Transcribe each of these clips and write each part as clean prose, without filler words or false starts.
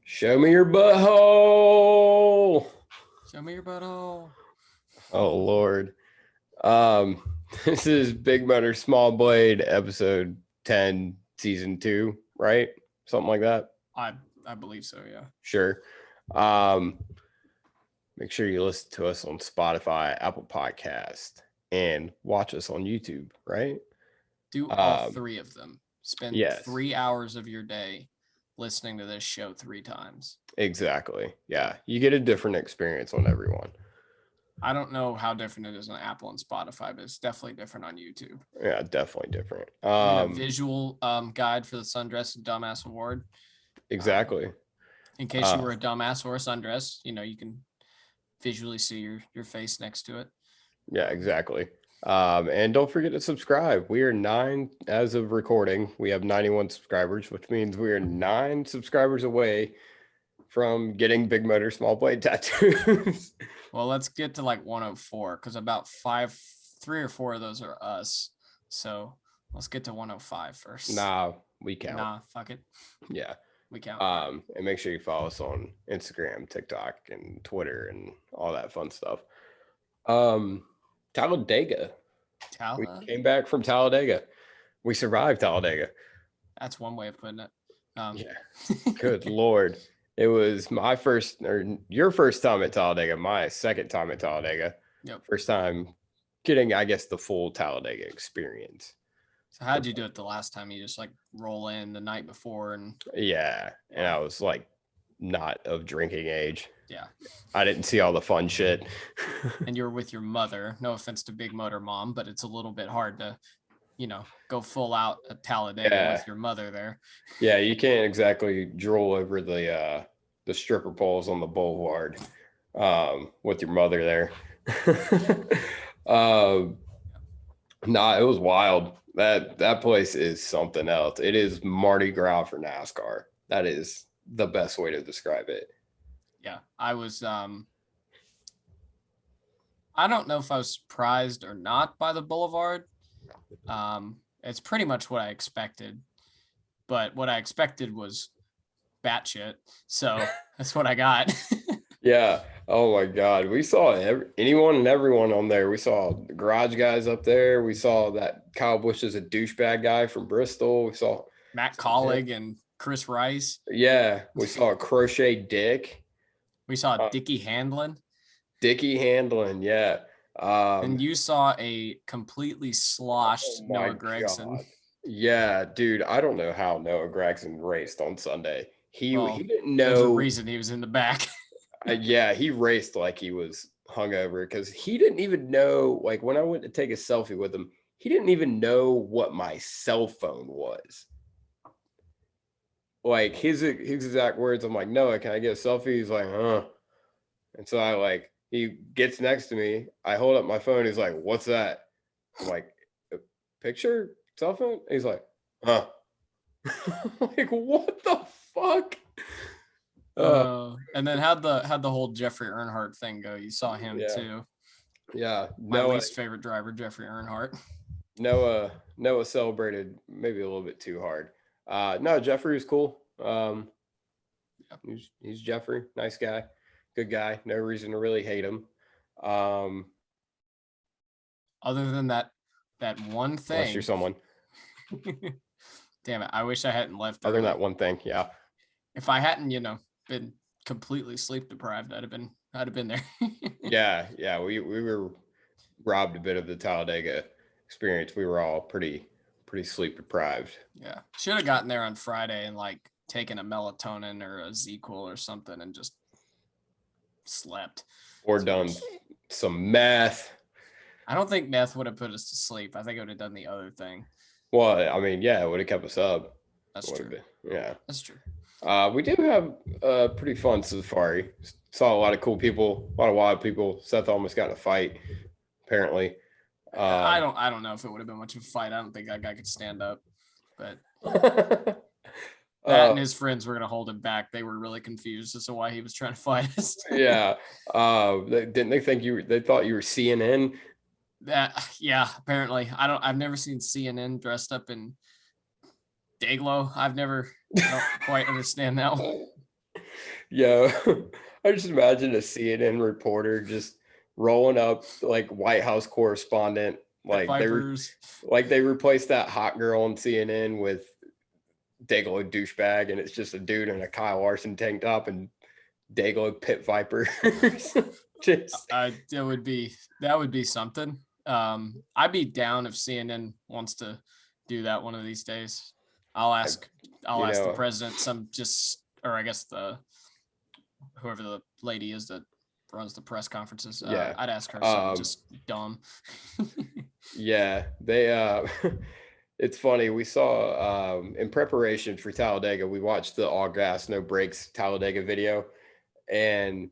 Show me your butthole. Show me your butthole. Oh Lord. Um, this is Big Motor Small Blade episode 10, season 2, right? Something like that. I believe so, yeah. Sure. Make sure you listen to us on Spotify, Apple Podcast, and watch us on YouTube, right? Do all three of them. Spend yes. 3 hours of your day listening to this show 3 times. Exactly. Yeah. You get a different experience on everyone. I don't know how different it is on Apple and Spotify, but it's definitely different on YouTube. Yeah, definitely different. A visual guide for the Sundress and Dumbass Award. Exactly. In case you were a dumbass or a sundress, you can visually see your face next to it. Yeah, exactly. And don't forget to subscribe. We are 9 as of recording. We have 91 subscribers, which means we are 9 subscribers away from getting Big Motor Small Blade tattoos. Well, let's get to like 104 because about 3 or 4 of those are us. So let's get to 105 first. Nah, we count. Nah, fuck it. Yeah. We count. And make sure you follow us on Instagram, TikTok, and Twitter, and all that fun stuff. Talladega. We came back from Talladega. We survived Talladega. That's one way of putting it. Yeah. Good Lord. It was my first, or your first time at Talladega, my second time at Talladega. Yep. First time getting, I guess, the full Talladega experience. So how'd you do it the last time? You just like roll in the night before and yeah, and I was like not of drinking age. Yeah. I didn't see all the fun shit. And you're with your mother. No offense to Big Motor Mom, but it's a little bit hard to, go full out at Talladega with your mother there. Yeah, you can't exactly drool over the stripper poles on the boulevard with your mother there. Nah, it was wild. That place is something else. It is Mardi Gras for NASCAR. That is the best way to describe it. Yeah, I was I don't know if I was surprised or not by the boulevard. It's pretty much what I expected, but what I expected was batshit. So that's what I got. Yeah. Oh my God. We saw anyone and everyone on there. We saw the garage guys up there. We saw that Kyle Busch is a douchebag guy from Bristol. We saw Matt Collig and Chris Rice. Yeah. We saw a Crochet Dick. We saw Dickie Handlin. Yeah. And you saw a completely sloshed Noah Gragson. God. Yeah, dude. I don't know how Noah Gragson raced on Sunday. He didn't know. There's a reason he was in the back. Yeah, he raced like he was hungover because he didn't even know. Like when I went to take a selfie with him, he didn't even know what my cell phone was. Like his exact words, I'm like, Noah, can I get a selfie? He's like, huh. And so he gets next to me. I hold up my phone. He's like, what's that? I'm like, a picture? Cell phone? He's like, huh. Like, what the fuck? And then how'd the whole Jeffrey Earnhardt thing go? You saw him too. Yeah. My least favorite driver, Jeffrey Earnhardt. Noah celebrated maybe a little bit too hard. No, Jeffrey was cool. He's Jeffrey, nice guy, good guy. No reason to really hate him. Other than that one thing. Unless you're someone. Damn it! I wish I hadn't left. Other than that one thing, yeah. If I hadn't, been completely sleep deprived, I'd have been there. Yeah. We were robbed a bit of the Talladega experience. We were all pretty sleep deprived. Yeah, should have gotten there on Friday and taken a melatonin or a ZQL or something and just slept. Or done some meth. I don't think meth would have put us to sleep. I think it would have done the other thing. Well, I mean, yeah, it would have kept us up. That's true. Yeah. That's true. We did have a pretty fun safari. Saw a lot of cool people, a lot of wild people. Seth almost got in a fight, apparently. I don't know if it would have been much of a fight. I don't think that guy could stand up. But that and his friends were going to hold him back. They were really confused as to why he was trying to fight us. Yeah. Didn't they think they thought you were CNN? Yeah, apparently. I've never seen CNN dressed up in Dayglow. I don't quite understand that one. Yo, I just imagine a CNN reporter just rolling up like White House correspondent, Pit like vipers. they replaced that hot girl on CNN with Dayglow douchebag, and it's just a dude in a Kyle Larson tank top and Dayglow pit vipers. Just That would be something. I'd be down if CNN wants to do that one of these days. I'll I, ask the president or I guess whoever the lady is that runs the press conferences. Yeah. I'd ask her something just dumb. Yeah, they it's funny. We saw in preparation for Talladega, we watched the all gas, no brakes Talladega video. And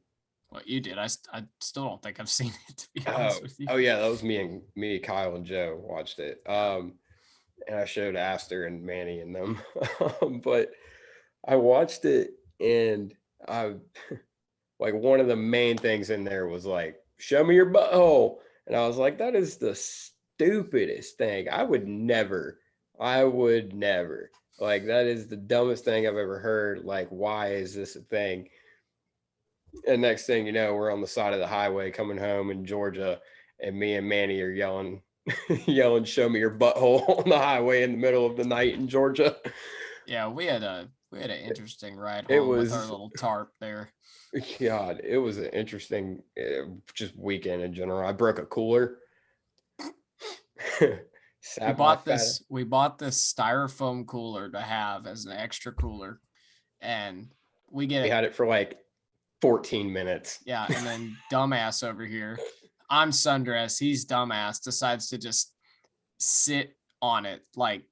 what you did, I still don't think I've seen it, to be honest with you. Oh yeah, that was me, Kyle, and Joe watched it. And I showed Aster and Manny and them. But I watched it, and I like one of the main things in there was like, show me your butthole. And I was like, that is the stupidest thing. I would never. Like, that is the dumbest thing I've ever heard. Like, why is this a thing? And next thing you know, we're on the side of the highway coming home in Georgia, and me and Manny are yelling, show me your butthole on the highway in the middle of the night in Georgia. Yeah, we had an interesting ride home with our little tarp there. God, it was an interesting just weekend in general. I broke a cooler. We bought this styrofoam cooler to have as an extra cooler, and we had it for like 14 minutes. Yeah, and then dumbass over here, I'm sundress, he's dumbass, decides to just sit on it. Like,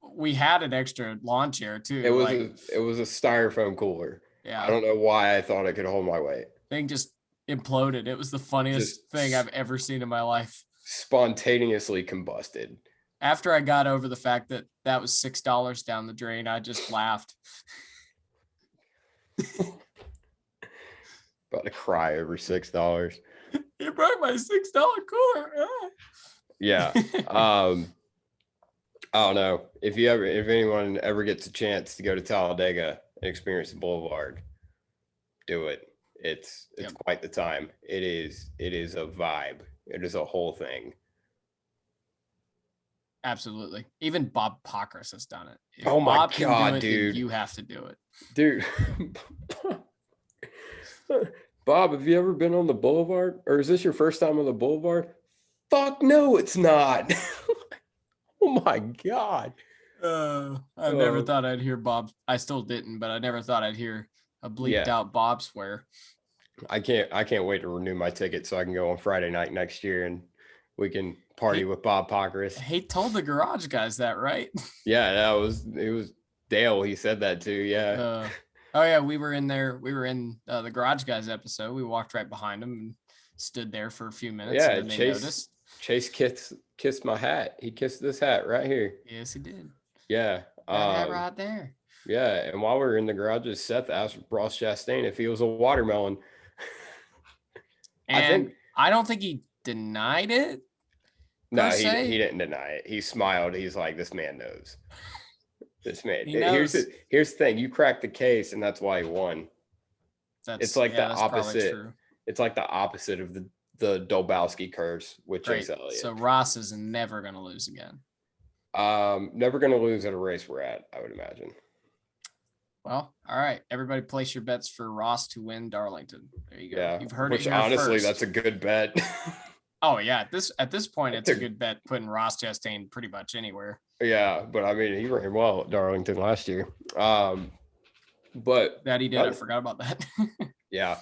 we had an extra lawn chair too. It was a styrofoam cooler. Yeah, I don't know why I thought it could hold my weight. Thing just imploded. It was the funniest thing I've ever seen in my life. Spontaneously combusted. After I got over the fact that that was $6 down the drain, I just laughed. About to cry over $6. You broke my $6 cooler. Yeah. I don't know if anyone ever gets a chance to go to Talladega and experience the Boulevard, do it. It's quite the time. It is a vibe. It is a whole thing. Absolutely. Even Bob Pockrass has done it. If oh my Bob God, can do it, dude! You have to do it, dude. Bob, have you ever been on the Boulevard, or is this your first time on the Boulevard? Fuck no, it's not. Oh my God. I never thought I'd hear Bob. I still didn't, but I never thought I'd hear a bleeped out Bob swear. I can't wait to renew my ticket so I can go on Friday night next year and we can party with Bob Pockrass. He told the garage guys that, right? Yeah, it was Dale. He said that too. Yeah. Oh yeah, we were in there. We were in the garage guys episode. We walked right behind him and stood there for a few minutes. Yeah, and then they noticed. Chase kissed my hat. He kissed this hat right here. Yes, he did. Yeah. That hat right there. Yeah, and while we were in the garages, Seth asked Ross Chastain if he was a watermelon. And I don't think he denied it. No, he didn't deny it. He smiled. He's like, this man knows. This man. Here's the thing. You cracked the case, and that's why he won. It's like the opposite. It's like the opposite of the Dolbowski curse with Chase Elliott. So Ross is never going to lose again. Never going to lose at a race we're at, I would imagine. Well, all right. Everybody place your bets for Ross to win Darlington. There you go. Yeah, you've heard it here honestly, first. That's a good bet. Oh, yeah. At this point, it's a good bet putting Ross Chastain pretty much anywhere. Yeah, but I mean, he ran well at Darlington last year. But that he did. I forgot about that. Yeah.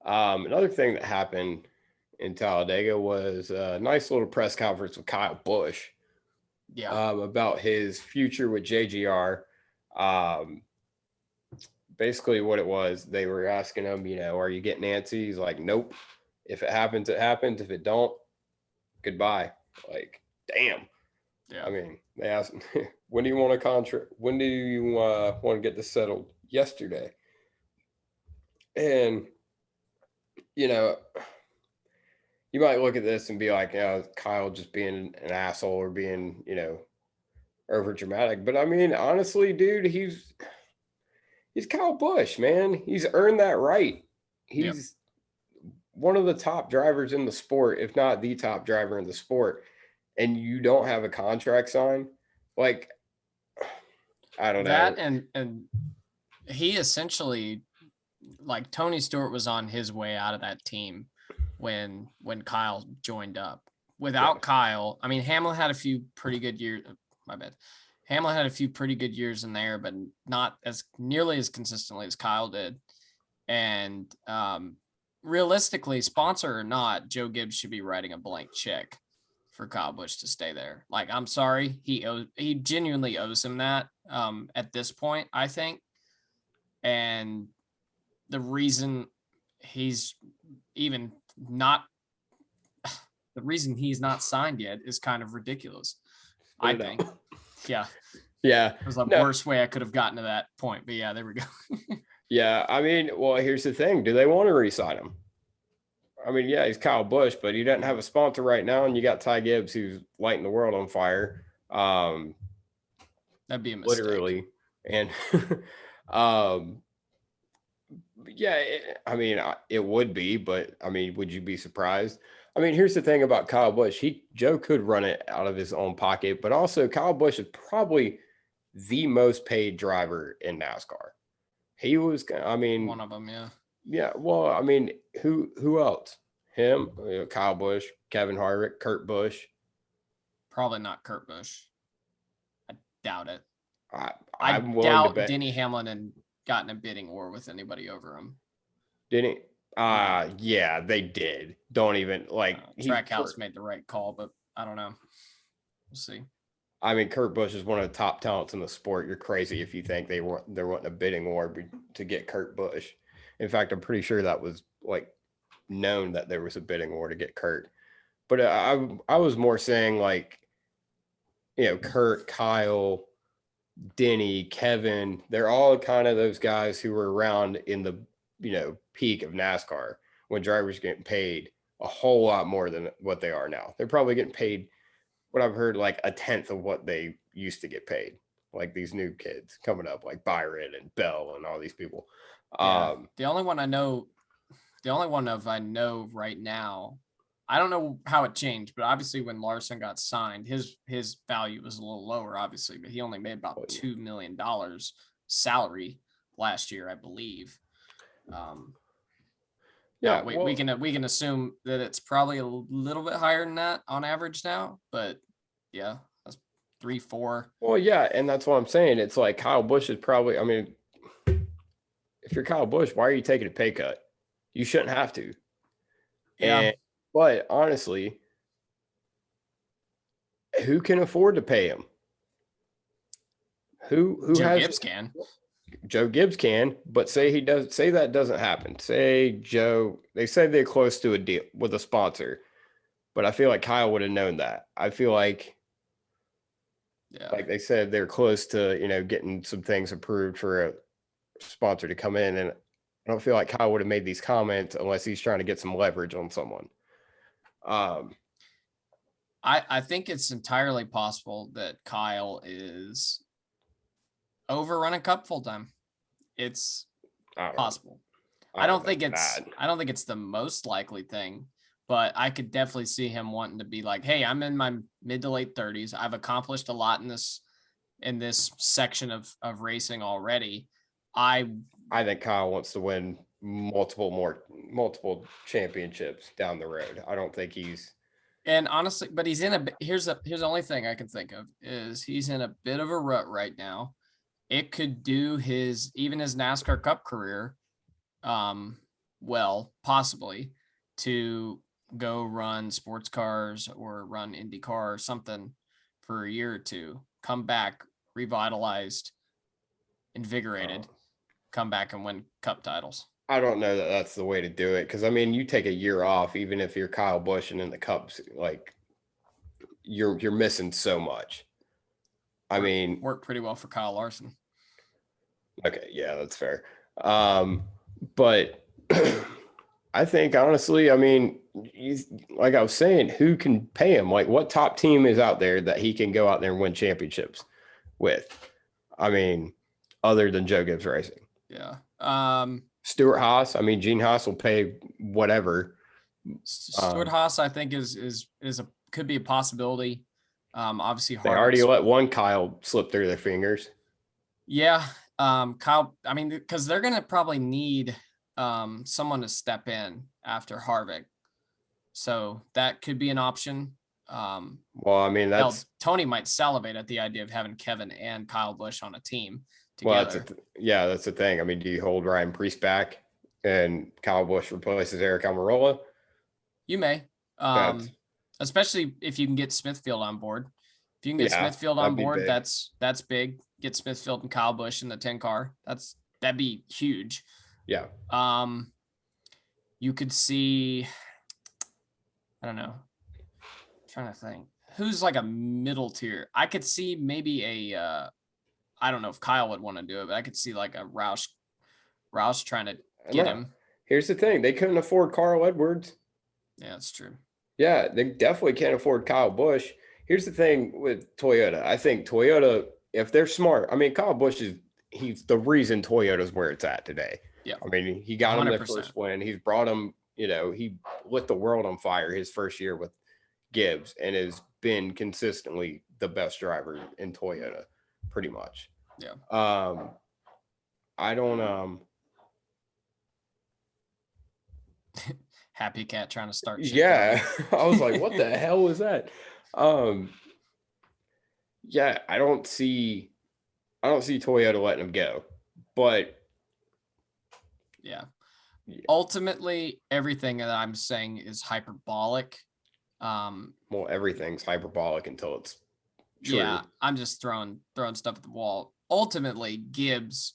Another thing that happened in Talladega was a nice little press conference with Kyle Busch. Yeah. About his future with JGR. Basically what it was, they were asking him, are you getting antsy? He's like, nope. If it happens, it happens. If it don't, goodbye. Like, damn. Yeah. I mean, they asked him, when do you want a contract? When do you want to get this settled? Yesterday. And, you might look at this and be like, Kyle just being an asshole or being, over dramatic. But I mean, honestly, dude, He's Kyle Busch, man. He's earned that right. Yep. He's one of the top drivers in the sport, if not the top driver in the sport, and you don't have a contract sign. Like, I don't That know. and he essentially, like, Tony Stewart was on his way out of that team when Kyle joined up. Without Yeah. Kyle, I mean, Hamlin had a few pretty good years. My bad. Hamlin had a few pretty good years in there, but not as nearly as consistently as Kyle did. And realistically, sponsor or not, Joe Gibbs should be writing a blank check for Kyle Busch to stay there. Like, I'm sorry, he genuinely owes him that at this point, I think. And the reason he's even not the reason he's not signed yet is kind of ridiculous, I think. Yeah. Yeah. It was the No. worst way I could have gotten to that point. But yeah, there we go. Yeah. I mean, well, here's the thing. Do they want to re-sign him? I mean, yeah, he's Kyle Busch, but he doesn't have a sponsor right now, and you got Ty Gibbs who's lighting the world on fire. That'd be a mistake. Literally. And yeah, I mean, it would be, but I mean, would you be surprised? I mean, here's the thing about Kyle Busch. Joe could run it out of his own pocket, but also Kyle Busch is probably the most paid driver in NASCAR. He was, I mean, one of them, yeah. Yeah, well, I mean, who else? Him, Kyle Busch, Kevin Harvick, Kurt Busch. Probably not Kurt Busch. I doubt it. I'm I willing doubt to bet. Denny Hamlin had gotten a bidding war with anybody over him. Didn't? Yeah, they did. Don't even like. Trackhouse made the right call, but I don't know. We'll see. I mean, Kurt Busch is one of the top talents in the sport. You're crazy if you think they're wanting a bidding war to get Kurt Busch. In fact, I'm pretty sure that was like known that there was a bidding war to get Kurt. But I was more saying like, Kurt, Kyle, Denny, Kevin, they're all kind of those guys who were around in the, peak of NASCAR when drivers getting paid a whole lot more than what they are now. They're probably getting paid, what I've heard, like a tenth of what they used to get paid. Like these new kids coming up, like Byron and Bell and all these people. Yeah. The only one I know right now, I don't know how it changed, but obviously when Larson got signed, his value was a little lower, obviously, but he only made about $2 million salary last year, I believe. Yeah, we can assume that it's probably a little bit higher than that on average now, but yeah, that's 3-4. Well, yeah, and that's what I'm saying. It's like Kyle Busch is probably, I mean, if you're Kyle Busch, why are you taking a pay cut? You shouldn't have to. Yeah. But honestly, who can afford to pay him? Who Joe Gibbs can. Joe Gibbs can, but say that doesn't happen. Say they say they're close to a deal with a sponsor, but I feel like Kyle would have known that. I feel like, like they said, they're close to, getting some things approved for a sponsor to come in. And I don't feel like Kyle would have made these comments unless he's trying to get some leverage on someone. I think it's entirely possible that Kyle is overrunning Cup full time. It's possible. I don't think it's the most likely thing, but I could definitely see him wanting to be like, hey, I'm in my mid to late 30s. I've accomplished a lot in this section of racing already. I think Kyle wants to win multiple championships down the road. I don't think and honestly, but he's here's the only thing I can think of is he's in a bit of a rut right now. It could do his NASCAR Cup career well, possibly, to go run sports cars or run IndyCar or something for a year or two, come back revitalized, invigorated, come back and win Cup titles. I don't know that that's the way to do it, because I mean, you take a year off, even if you're Kyle Busch and in the Cups, like you're missing so much. I mean, worked pretty well for Kyle Larson. Okay, yeah, that's fair. But I think honestly, I mean, like I was saying, who can pay him? Like, what top team is out there that he can go out there and win championships with? I mean, other than Joe Gibbs Racing. Yeah. Stuart Haas. I mean, Gene Haas will pay whatever. Stuart Haas, I think could be a possibility. Obviously They already Harvick's. let one Kyle slip through their fingers. Yeah. Kyle, I mean, because they're gonna probably need someone to step in after Harvick. So that could be an option. Well, I mean, that's Tony might salivate at the idea of having Kevin and Kyle Busch on a team well, together. that's the thing. I mean, do you hold Ryan Preece back and Kyle Busch replaces Eric Almirola? You may, That's especially if you can get Smithfield on board. If you can get Smithfield on that'd be board, big. that's big. Get Smithfield and Kyle Busch in the 10 car. That'd be huge. Yeah. You could see, I don't know. I'm trying to think who's like a middle tier. I could see maybe a I don't know if Kyle would want to do it, but I could see like a Roush trying to get him. Here's the thing. They couldn't afford Carl Edwards. Yeah, that's true. Yeah, they definitely can't afford Kyle Busch. Here's the thing with Toyota. I think Toyota, if they're smart, I mean, Kyle Busch he's the reason Toyota's where it's at today. Yeah. I mean, he got him their 100%. first win. He's brought him, he lit the world on fire his first year with Gibbs and has been consistently the best driver in Toyota, pretty much. Yeah. I don't Happy Cat trying to start shit. Yeah. I was like, what the hell was that? Yeah, I don't see Toyota letting him go. But yeah. Ultimately, everything that I'm saying is hyperbolic. Well, everything's hyperbolic until it's true. Yeah, I'm just throwing stuff at the wall. Ultimately, Gibbs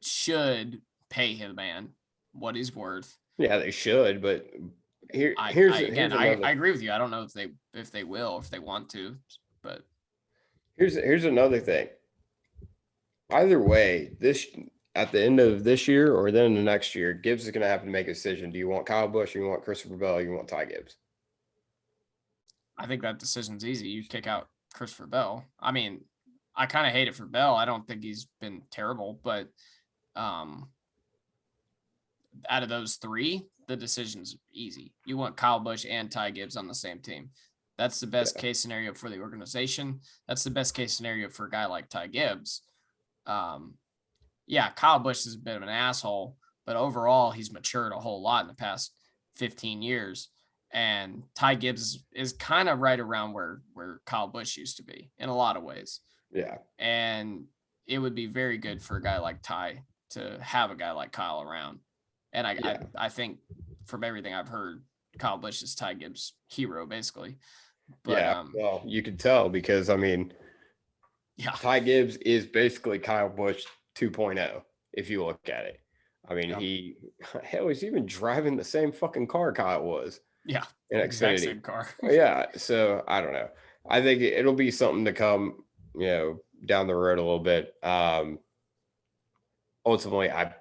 should pay his man what he's worth. Yeah, they should, but I agree with you. I don't know if they will, or if they want to, but here's another thing. Either way, at the end of this year or then the next year, Gibbs is going to have to make a decision. Do you want Kyle Busch, or you want Christopher Bell, or you want Ty Gibbs? I think that decision's easy. You kick out Christopher Bell. I mean, I kind of hate it for Bell. I don't think he's been terrible, but out of those three, the decision's easy. You want Kyle Busch and Ty Gibbs on the same team. That's the best case scenario for the organization. That's the best case scenario for a guy like Ty Gibbs. Yeah, Kyle Busch is a bit of an asshole, but overall he's matured a whole lot in the past 15 years. And Ty Gibbs is kind of right around where Kyle Busch used to be in a lot of ways. Yeah. And it would be very good for a guy like Ty to have a guy like Kyle around. And I think from everything I've heard, Kyle Busch is Ty Gibbs' hero, basically. But, well, you can tell because, I mean, Ty Gibbs is basically Kyle Busch 2.0, if you look at it. I mean, he's even driving the same fucking car Kyle was. Yeah, in Xfinity. Exact same car. Yeah, so I don't know. I think it'll be something to come, down the road a little bit. Ultimately, I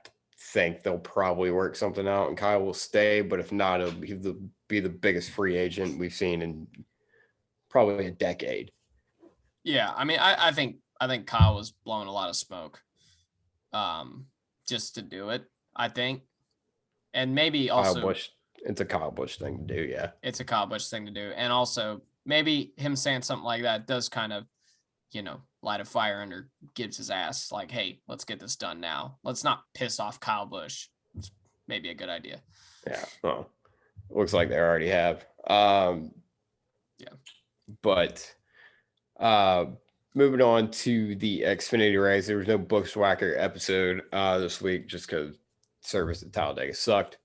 think they'll probably work something out and Kyle will stay, but if not, he'll be the biggest free agent we've seen in probably a decade. Yeah, I mean, I think Kyle was blowing a lot of smoke just to do it, I think. And maybe also it's a Kyle Busch thing to do, yeah. It's a Kyle Busch thing to do. And also maybe him saying something like that does kind of, light a fire under Gibbs's ass. Like, hey, let's get this done now. Let's not piss off Kyle Busch. It's maybe a good idea. Yeah, well, looks like they already have. But moving on to the Xfinity race, there was no Bushwhacker episode this week just because service at Talladega sucked.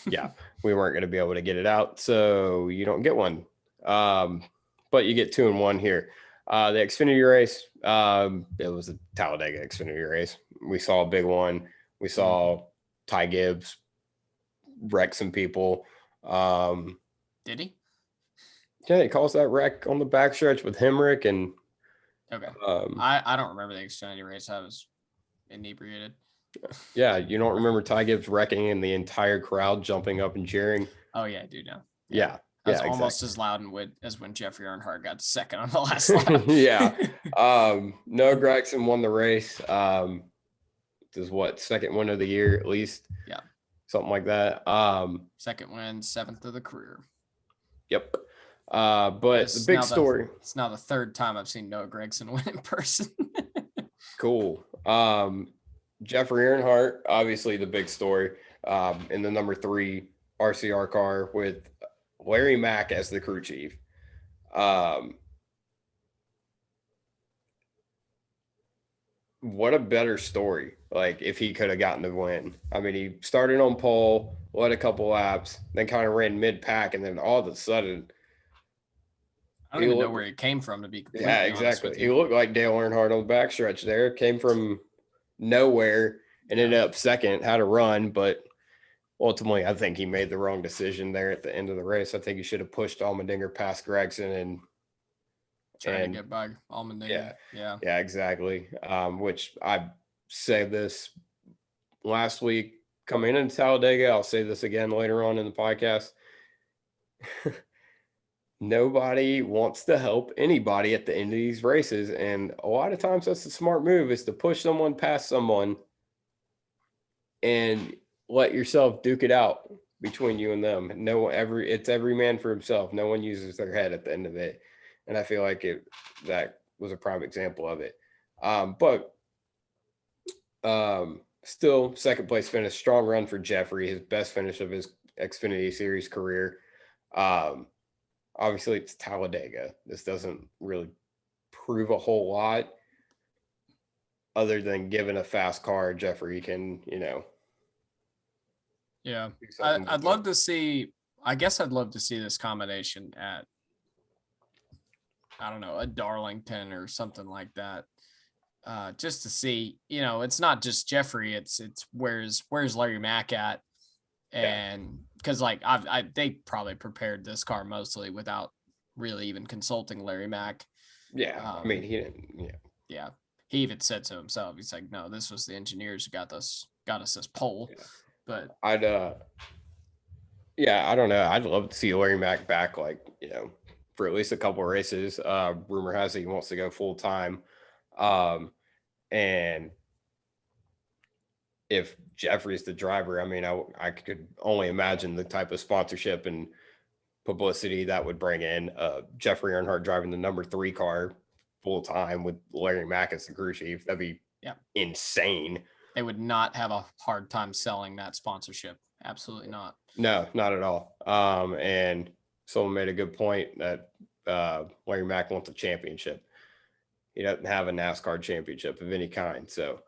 Yeah, we weren't going to be able to get it out, so you don't get one. But you get 2 and 1 here. The Xfinity race, it was a Talladega Xfinity race. We saw a big one. We saw Ty Gibbs wreck some people. Did he? Yeah, he calls that wreck on the backstretch with Hemrick and. Okay. I don't remember the Xfinity race. I was inebriated. Yeah, you don't remember Ty Gibbs wrecking and the entire crowd jumping up and cheering? Oh yeah, I do now. Yeah. That's almost as loud as when Jeffrey Earnhardt got second on the last lap. Yeah. Noah Gragson won the race. is what, second win of the year at least. Yeah. Something like that. Second win, 7th of the career. Yep. But the big story. It's now the 3rd time I've seen Noah Gragson win in person. Cool. Jeffrey Earnhardt, obviously the big story. In the number 3 RCR car with Larry Mack as the crew chief. What a better story. Like if he could have gotten the win. I mean, he started on pole, led a couple laps, then kind of ran mid-pack, and then all of a sudden, I don't even know where he came from, to be completely honest exactly. with He you. looked like Dale Earnhardt on the backstretch there. Came from nowhere and ended up second, had a run, but ultimately, I think he made the wrong decision there at the end of the race. I think he should have pushed Allmendinger past Gregson and Trying to get by Allmendinger. Yeah. Yeah, exactly. Which I said this last week coming into Talladega. I'll say this again later on in the podcast. Nobody wants to help anybody at the end of these races. And a lot of times that's the smart move, is to push someone past someone and let yourself duke it out between you and them. It's every man for himself. No one uses their head at the end of it. And I feel like that was a prime example of it. But still, second place finish, strong run for Jeffrey, his best finish of his Xfinity Series career. Obviously, it's Talladega. This doesn't really prove a whole lot, other than given a fast car, Jeffrey can, Yeah. I'd love to see, I guess I'd love to see this combination at, I don't know, a Darlington or something like that. Just to see, it's not just Jeffrey, it's where's Larry Mack at? And because they probably prepared this car mostly without really even consulting Larry Mack. Yeah. I mean, he didn't, yeah. He even said so himself. He's like, no, this was the engineers who got us this pole. Yeah. But I don't know. I'd love to see Larry Mack back, for at least a couple of races. Rumor has it he wants to go full time. And if Jeffrey's the driver, I mean, I could only imagine the type of sponsorship and publicity that would bring in. Jeffrey Earnhardt driving the number 3 car full time with Larry Mack as the crew chief. That'd be insane. They would not have a hard time selling that sponsorship. Absolutely not. No, not at all. And someone made a good point that Larry Mack wants a championship. He doesn't have a NASCAR championship of any kind. So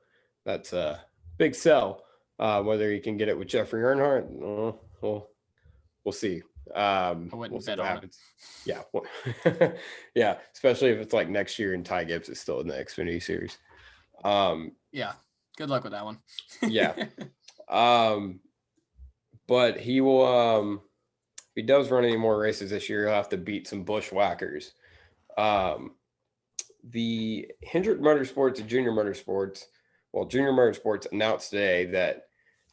that's a big sell. Whether he can get it with Jeffrey Earnhardt, we'll see. I wouldn't bet on it. Yeah. Yeah. Especially if it's like next year and Ty Gibbs is still in the Xfinity Series. Yeah. Good luck with that one. Yeah. But he will, if he does run any more races this year, he'll have to beat some bushwhackers. The Hendrick Motorsports and Junior Motorsports, Junior Motorsports announced today that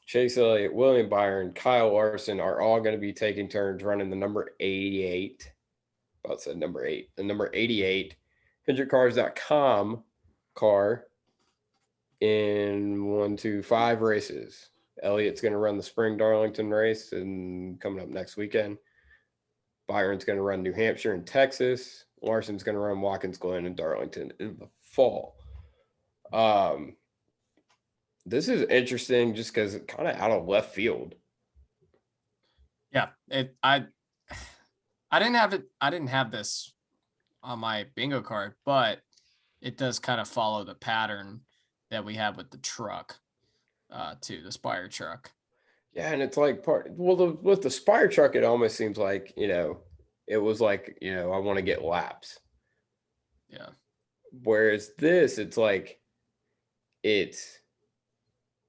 Chase Elliott, William Byron, Kyle Larson are all going to be taking turns running the number 88. About said number 8, the number 88 HendrickCars.com car in 5 races. Elliott's going to run the spring Darlington race and coming up next weekend. Byron's going to run New Hampshire and Texas. Larson's going to run Watkins Glen and Darlington in the fall. This is interesting just because it's kind of out of left field. Yeah, I didn't have this on my bingo card, but it does kind of follow the pattern that we have with the truck, too, the Spire truck. Yeah, and it's like with the Spire truck, it almost seems like, it was like, I want to get laps. Yeah. Whereas this, it's like, it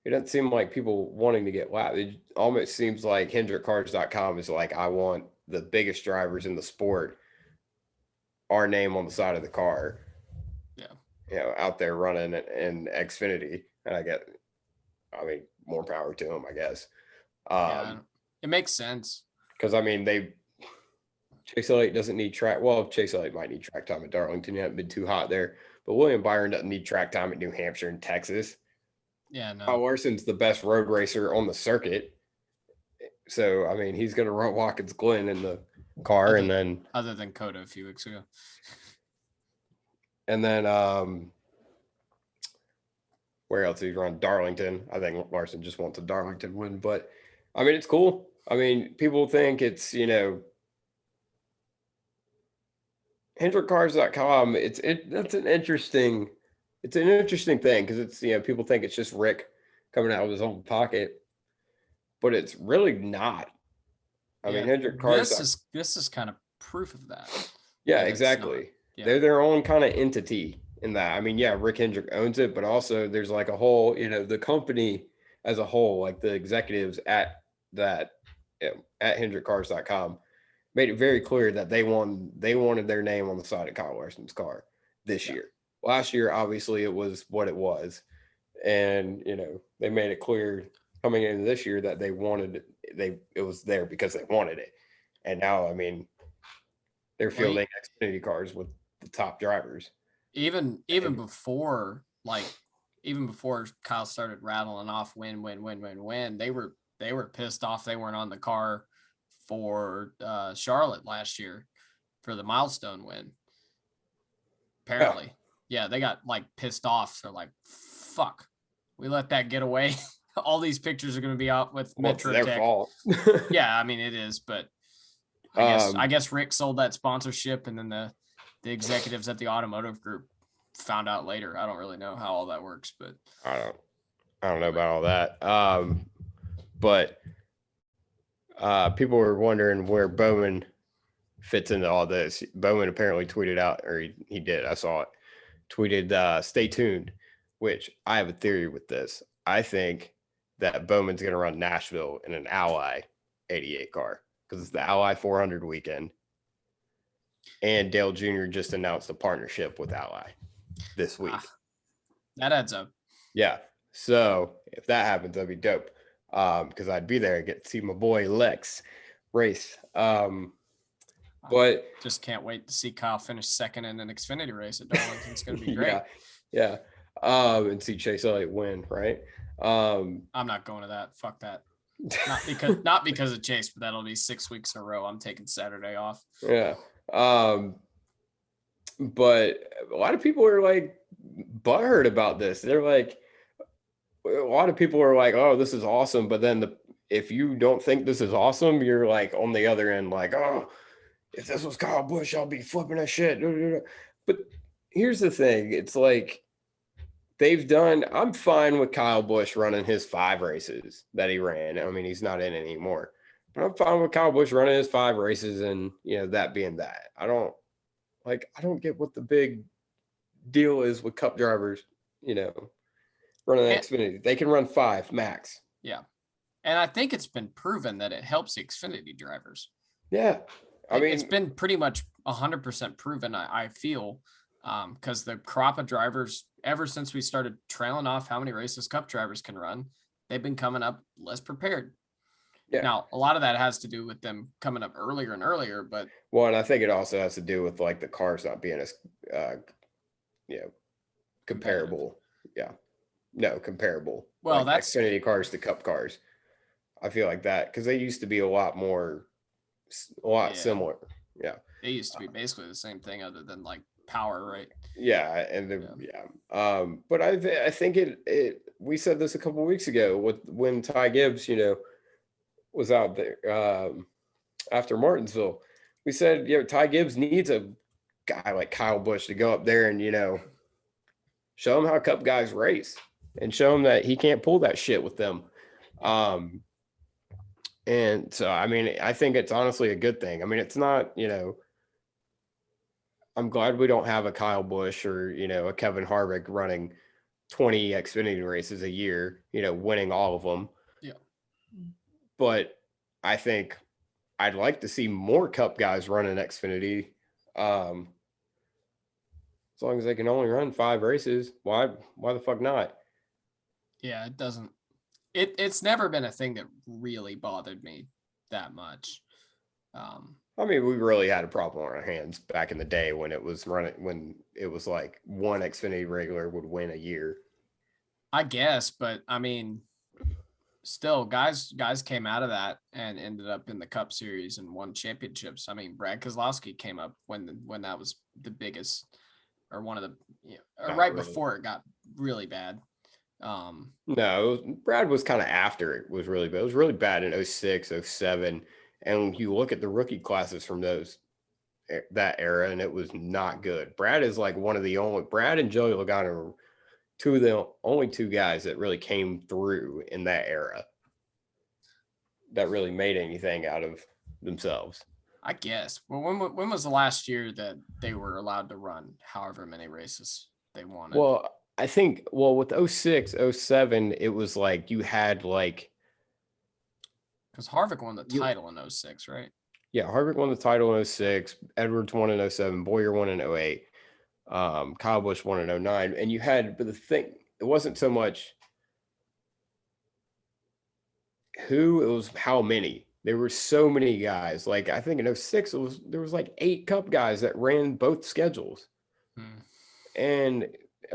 doesn't seem like people wanting to get laps. It almost seems like HendrickCars.com is like, I want the biggest drivers in the sport, our name on the side of the car. Yeah. Out there running in Xfinity. And more power to them, I guess. It makes sense. Because, Chase Elliott doesn't need track. Well, Chase Elliott might need track time at Darlington. He hasn't been too hot there. But William Byron doesn't need track time at New Hampshire and Texas. Yeah, no. Kyle Larson's the best road racer on the circuit. So, I mean, he's going to run Watkins Glen in the car, other than Coda a few weeks ago. And then, where else did he run? Darlington. I think Larson just wants a Darlington win, but I mean, it's cool. I mean, people think it's, HendrickCars.com. That's an interesting thing because it's, people think it's just Rick coming out of his own pocket, but it's really not. I mean, Hendrick Cars. This is kind of proof of that. Yeah, exactly. Yeah. They're their own kind of entity in that. I mean, yeah, Rick Hendrick owns it, but also there's like a whole, the company as a whole, like the executives at that at HendrickCars.com made it very clear that they wanted their name on the side of Kyle Larson's car this year. Last year, obviously, it was what it was, and they made it clear coming into this year that they wanted it was there because they wanted it, and now, I mean, they're fielding Xfinity cars with the top drivers. Even before Kyle started rattling off win, they were pissed off they weren't on the car for Charlotte last year for the milestone win. Apparently. Yeah, they got like pissed off. They're like, fuck, we let that get away. All these pictures are going to be out with Metro Tech. Their fault. Yeah, I mean, it is, but I guess Rick sold that sponsorship, and then the executives at the automotive group found out later. I don't really know how all that works, but I don't know about all that. But people were wondering where Bowman fits into all this. Bowman apparently tweeted out, or he did. I saw it. Tweeted, "Stay tuned." Which I have a theory with this. I think that Bowman's going to run Nashville in an Ally 88 car because it's the Ally 400 weekend. And Dale Jr. just announced a partnership with Ally this week. That adds up. Yeah. So if that happens, that'd be dope. Because I'd be there and get to see my boy Lex race. But just can't wait to see Kyle finish second in an Xfinity race at Darlington. It's going to be great. Yeah. And see Chase Elliott win, right? I'm not going to that. Fuck that. Not because of Chase, but that'll be 6 weeks in a row. I'm taking Saturday off. Yeah. But a lot of people are like butthurt about this. They're like, a lot of people are like, oh, this is awesome. But then if you don't think this is awesome, you're like on the other end, like, oh, if this was Kyle Busch, I'll be flipping that shit. But here's the thing. It's like I'm fine with Kyle Busch running his 5 races that he ran. I mean, he's not in it anymore. But I'm fine with Kyle Busch running his 5 races and, that being that. I don't get what the big deal is with Cup drivers, running Xfinity. They can run 5 max. Yeah. And I think it's been proven that it helps the Xfinity drivers. Yeah. I mean, it's been pretty much 100% proven, I feel, because the crop of drivers, ever since we started trailing off how many races Cup drivers can run, they've been coming up less prepared. Yeah. Now, a lot of that has to do with them coming up earlier and earlier, but and I think it also has to do with like the cars not being as, comparable. Yeah. No, comparable. Well, like that's Xfinity cars to Cup cars. I feel like that because they used to be a lot similar. Yeah. They used to be basically the same thing other than like power, right? Yeah. And but I think we said this a couple of weeks ago when Ty Gibbs, was out there after Martinsville. We said, Ty Gibbs needs a guy like Kyle Busch to go up there and, show him how Cup guys race and show him that he can't pull that shit with them. And so, I mean, I think it's honestly a good thing. I mean, it's not, I'm glad we don't have a Kyle Busch or, a Kevin Harvick running 20 Xfinity races a year, winning all of them. Yeah. But I think I'd like to see more Cup guys running Xfinity. As long as they can only run 5 races, why the fuck not? Yeah, it doesn't. It's never been a thing that really bothered me that much. I mean, we really had a problem on our hands back in the day when it was like one Xfinity regular would win a year. I guess, but I mean, still, guys came out of that and ended up in the Cup Series and won championships. I mean, Brad Keselowski came up when that was the biggest, or one of the, or Not right really. before it got really bad. No, Brad was kind of after it was really bad. It was really bad in 06, 07. And you look at the rookie classes from that era, and it was not good. Brad is like Brad and Joey Logano are two of the only two guys that really came through in that era that really made anything out of themselves. I guess. Well, when was the last year that they were allowed to run however many races they wanted? Well, I think, with 06, 07, it was like you had like. Because Harvick won the title in 06, right? Yeah, Harvick won the title in 06. Edwards won in 07. Boyer won in 08. Kyle Busch won in 09. And you had, but the thing, it wasn't so much who, it was how many. There were so many guys. Like, I think in 06, there was like 8 Cup guys that ran both schedules. And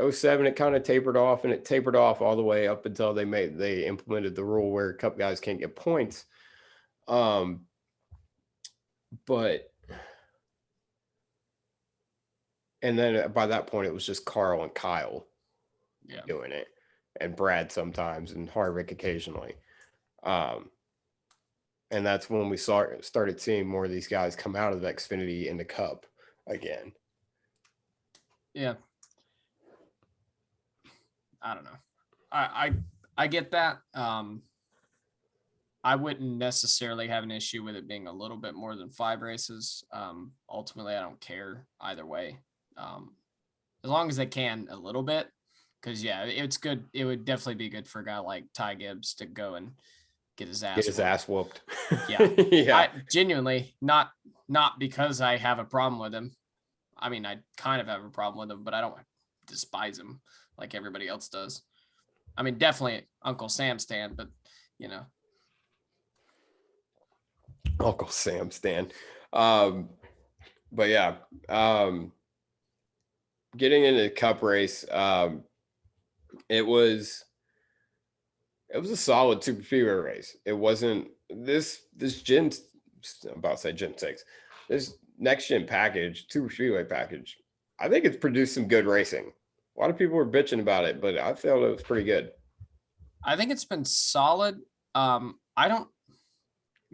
07, it kind of tapered off, and it tapered off all the way up until they implemented the rule where Cup guys can't get points. But and then by that point, it was just Carl and Kyle doing it, and Brad sometimes, and Harvick occasionally. And that's when we started seeing more of these guys come out of the Xfinity in the Cup again. Yeah. I don't know. I get that. I wouldn't necessarily have an issue with it being a little bit more than 5 races. Ultimately, I don't care either way. As long as they can a little bit, because it's good. It would definitely be good for a guy like Ty Gibbs to go and get his ass whooped. Yeah. Yeah. I genuinely, not because I have a problem with him. I mean, I kind of have a problem with him, but I don't despise him like everybody else does. I mean, definitely Uncle Sam stan, but Uncle Sam stan. But yeah, getting into the Cup race, it was a solid Super Speedway race. It wasn't this Gen, I'm about to say Gen 6, this next gen package, Super Speedway package. I think it's produced some good racing. A lot of people were bitching about it, but I felt it was pretty good. I think it's been solid.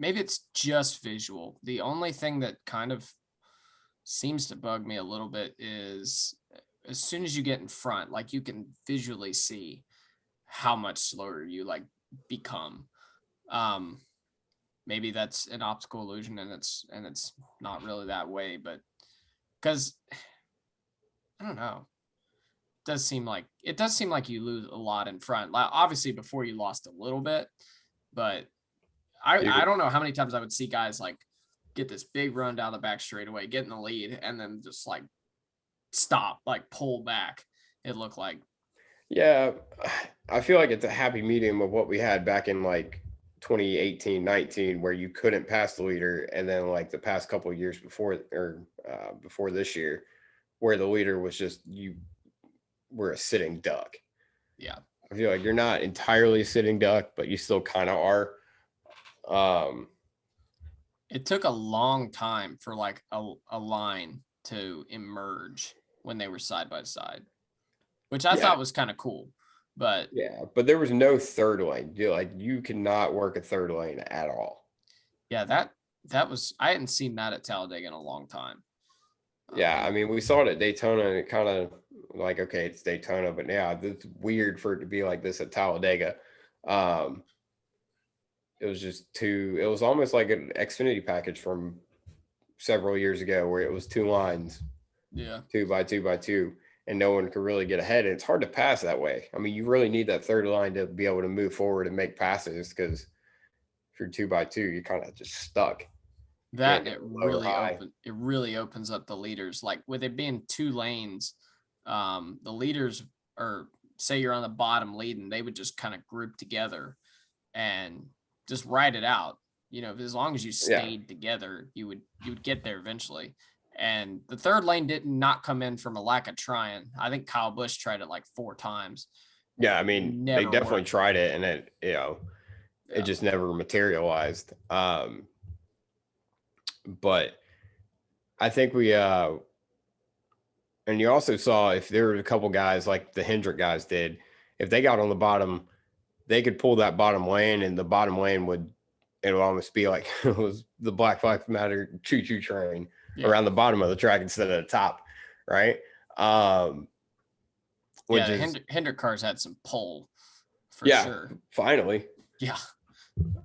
Maybe it's just visual. The only thing that kind of seems to bug me a little bit is as soon as you get in front, like you can visually see how much slower you like become. Maybe that's an optical illusion, and it's not really that way, but because I don't know. It does seem like you lose a lot in front. Like, obviously before you lost a little bit, but I don't know how many times I would see guys like get this big run down the back straightaway, get in the lead, and then just like stop, like pull back. It looked like. Yeah, I feel like it's a happy medium of what we had back in like 2018, 19, where you couldn't pass the leader, and then like the past couple of years before, or before this year, where the leader was just you were a sitting duck. Yeah, I feel like you're not entirely a sitting duck, but you still kind of are. It took a long time for like a line to emerge when they were side by side, which I thought was kind of cool. But but there was no third lane. You cannot work a third lane at all. Yeah, that was, I hadn't seen that at Talladega in a long time. Yeah, I mean, we saw it at Daytona, and it kind of like, okay, it's Daytona, but yeah, it's weird for it to be like this at Talladega. It was it was almost like an Xfinity package from several years ago where it was 2 lines. Yeah. 2 by 2 by 2, and no one could really get ahead. And it's hard to pass that way. I mean, you really need that third line to be able to move forward and make passes, because if you're 2 by 2, you're kind of just stuck. It really opens up the leaders. Like with it being 2 lanes, the leaders, or say you're on the bottom leading, they would just kind of group together and just ride it out. As long as you stayed together, you would get there eventually. And the third lane did not come in from a lack of trying. I think Kyle Busch tried it like 4 times, Yeah, I mean, they Never definitely worked. tried it, and it it Yeah. just never materialized. But I think and you also saw if there were a couple guys like the Hendrick guys did, if they got on the bottom, they could pull that bottom lane, and the bottom lane would it'll almost be like it was the Black Lives Matter choo choo train Yeah. around the bottom of the track instead of the top, right? Yeah. Which The is Hendrick cars had some pull for yeah, sure. finally. Yeah.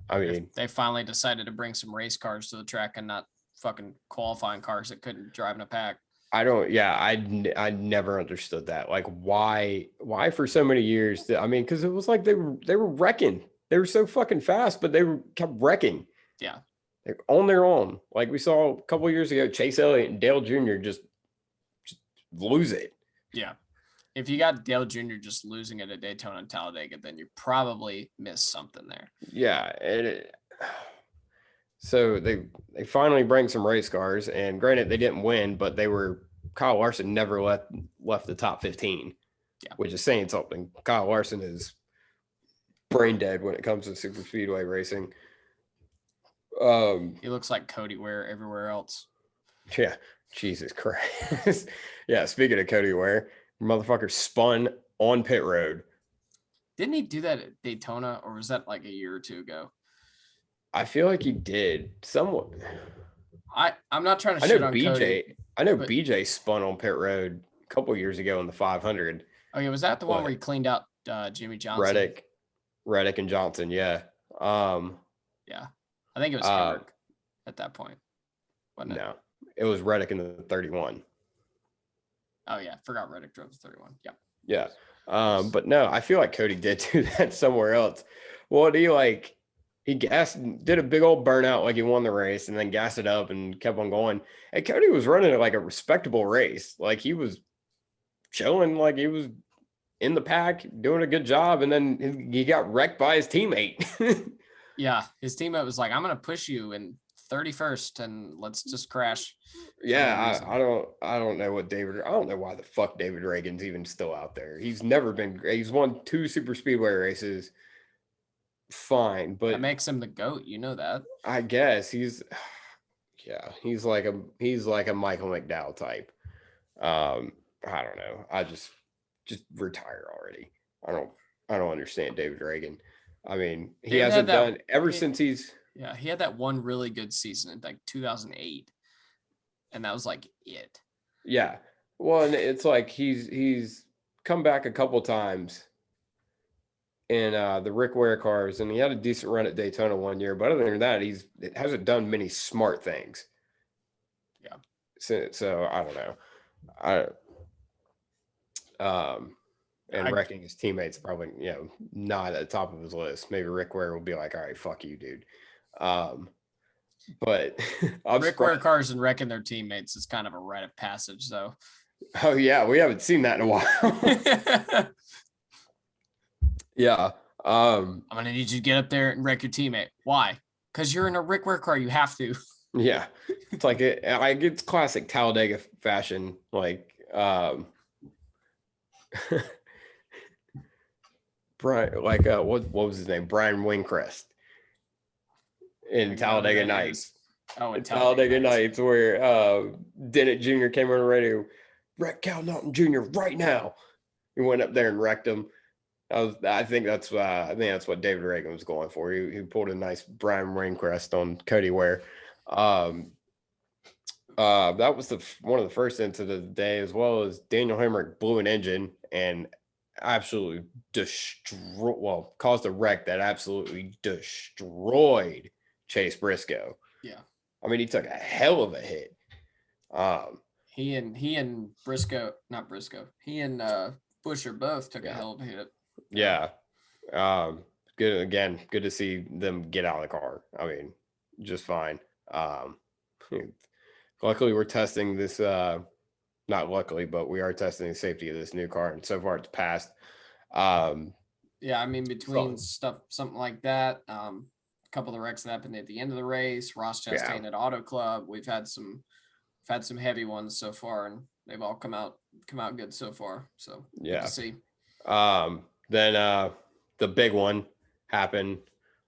I mean, They finally decided to bring some race cars to the track and not fucking qualifying cars that couldn't drive in a pack. I don't. Yeah, I never understood that. Like, why for so many years? I mean, because it was like they were wrecking. They were so fucking fast, but they kept wrecking. Yeah. Like on their own. Like we saw a couple years ago, Chase Elliott and Dale Jr. just lose it. Yeah. If you got Dale Jr. just losing it at Daytona and Talladega, then you probably missed something there. Yeah, so they finally bring some race cars, and granted they didn't win, but Kyle Larson never left the top 15, which is saying something. Kyle Larson is brain dead when it comes to super speedway racing. He looks like Cody Ware everywhere else. Yeah, Jesus Christ. Yeah, speaking of Cody Ware, motherfucker spun on pit road. Didn't he do that at Daytona, or was that like a year or two ago? I feel like he did somewhat. I'm not trying to shit on BJ. Cody. I know BJ spun on pit road a couple years ago in the 500. Oh yeah, was that the one where he cleaned out Jimmy Johnson? Reddick and Johnson, yeah. Yeah, I think it was Hendrick at that point. Wasn't it? No, it was Reddick in the 31. Oh yeah, forgot Reddick drove the 31. Yeah. Yeah. But no, I feel like Cody did do that somewhere else. Well, he did a big old burnout like he won the race, and then gassed it up and kept on going. And Cody was running like a respectable race. Like he was showing like he was in the pack, doing a good job, and then he got wrecked by his teammate. Yeah, his teammate was like, "I'm gonna push you in 31st, and let's just crash." Yeah, I don't know what I don't know why the fuck David Reagan's even still out there. He's never been great. He's won 2 super speedway races. Fine, but that makes him the GOAT. You know that. I guess he's like a Michael McDowell type. I don't know. I just retire already. I don't understand David Reagan. I mean, he hasn't done ever since he's. Yeah, he had that one really good season in like 2008, and that was like it. Yeah, well, and it's like he's come back a couple times in the Rick Ware cars, and he had a decent run at Daytona one year. But other than that, it hasn't done many smart things. Yeah. So I don't know. And wrecking his teammates probably not at the top of his list. Maybe Rick Ware will be like, all right, fuck you, dude. But Rick Ware cars and wrecking their teammates is kind of a rite of passage, though. Oh yeah, we haven't seen that in a while. Yeah. I'm gonna need you to get up there and wreck your teammate. Why? Because you're in a Rick Ware car. You have to. Yeah, it's like it's classic Talladega fashion. Like Brian, like what was his name? Brian Wingcrest in Talladega Nights. Oh, in Talladega Nights, where Dennett Jr. came on the radio, wreck Cal Naughton Jr. right now. He went up there and wrecked him. I think that's what David Reagan was going for. He pulled a nice Brian Wingcrest on Cody Ware. That was one of the first incidents of the day, as well as Daniel Hemrick blew an engine and absolutely caused a wreck that absolutely destroyed Chase Briscoe. Yeah, I mean, he took a hell of a hit. He and Briscoe, not Briscoe. He and Busher both took a hell of a hit. Yeah. Good to see them get out of the car. I mean, just fine. Luckily we're testing this not luckily, but we are testing the safety of this new car, and so far it's passed. Yeah, I mean, between something like that, a couple of the wrecks that happened at the end of the race, Ross Chastain at Auto Club, we've had some heavy ones so far, and they've all come out good so far. So yeah, good to see. Then the big one happened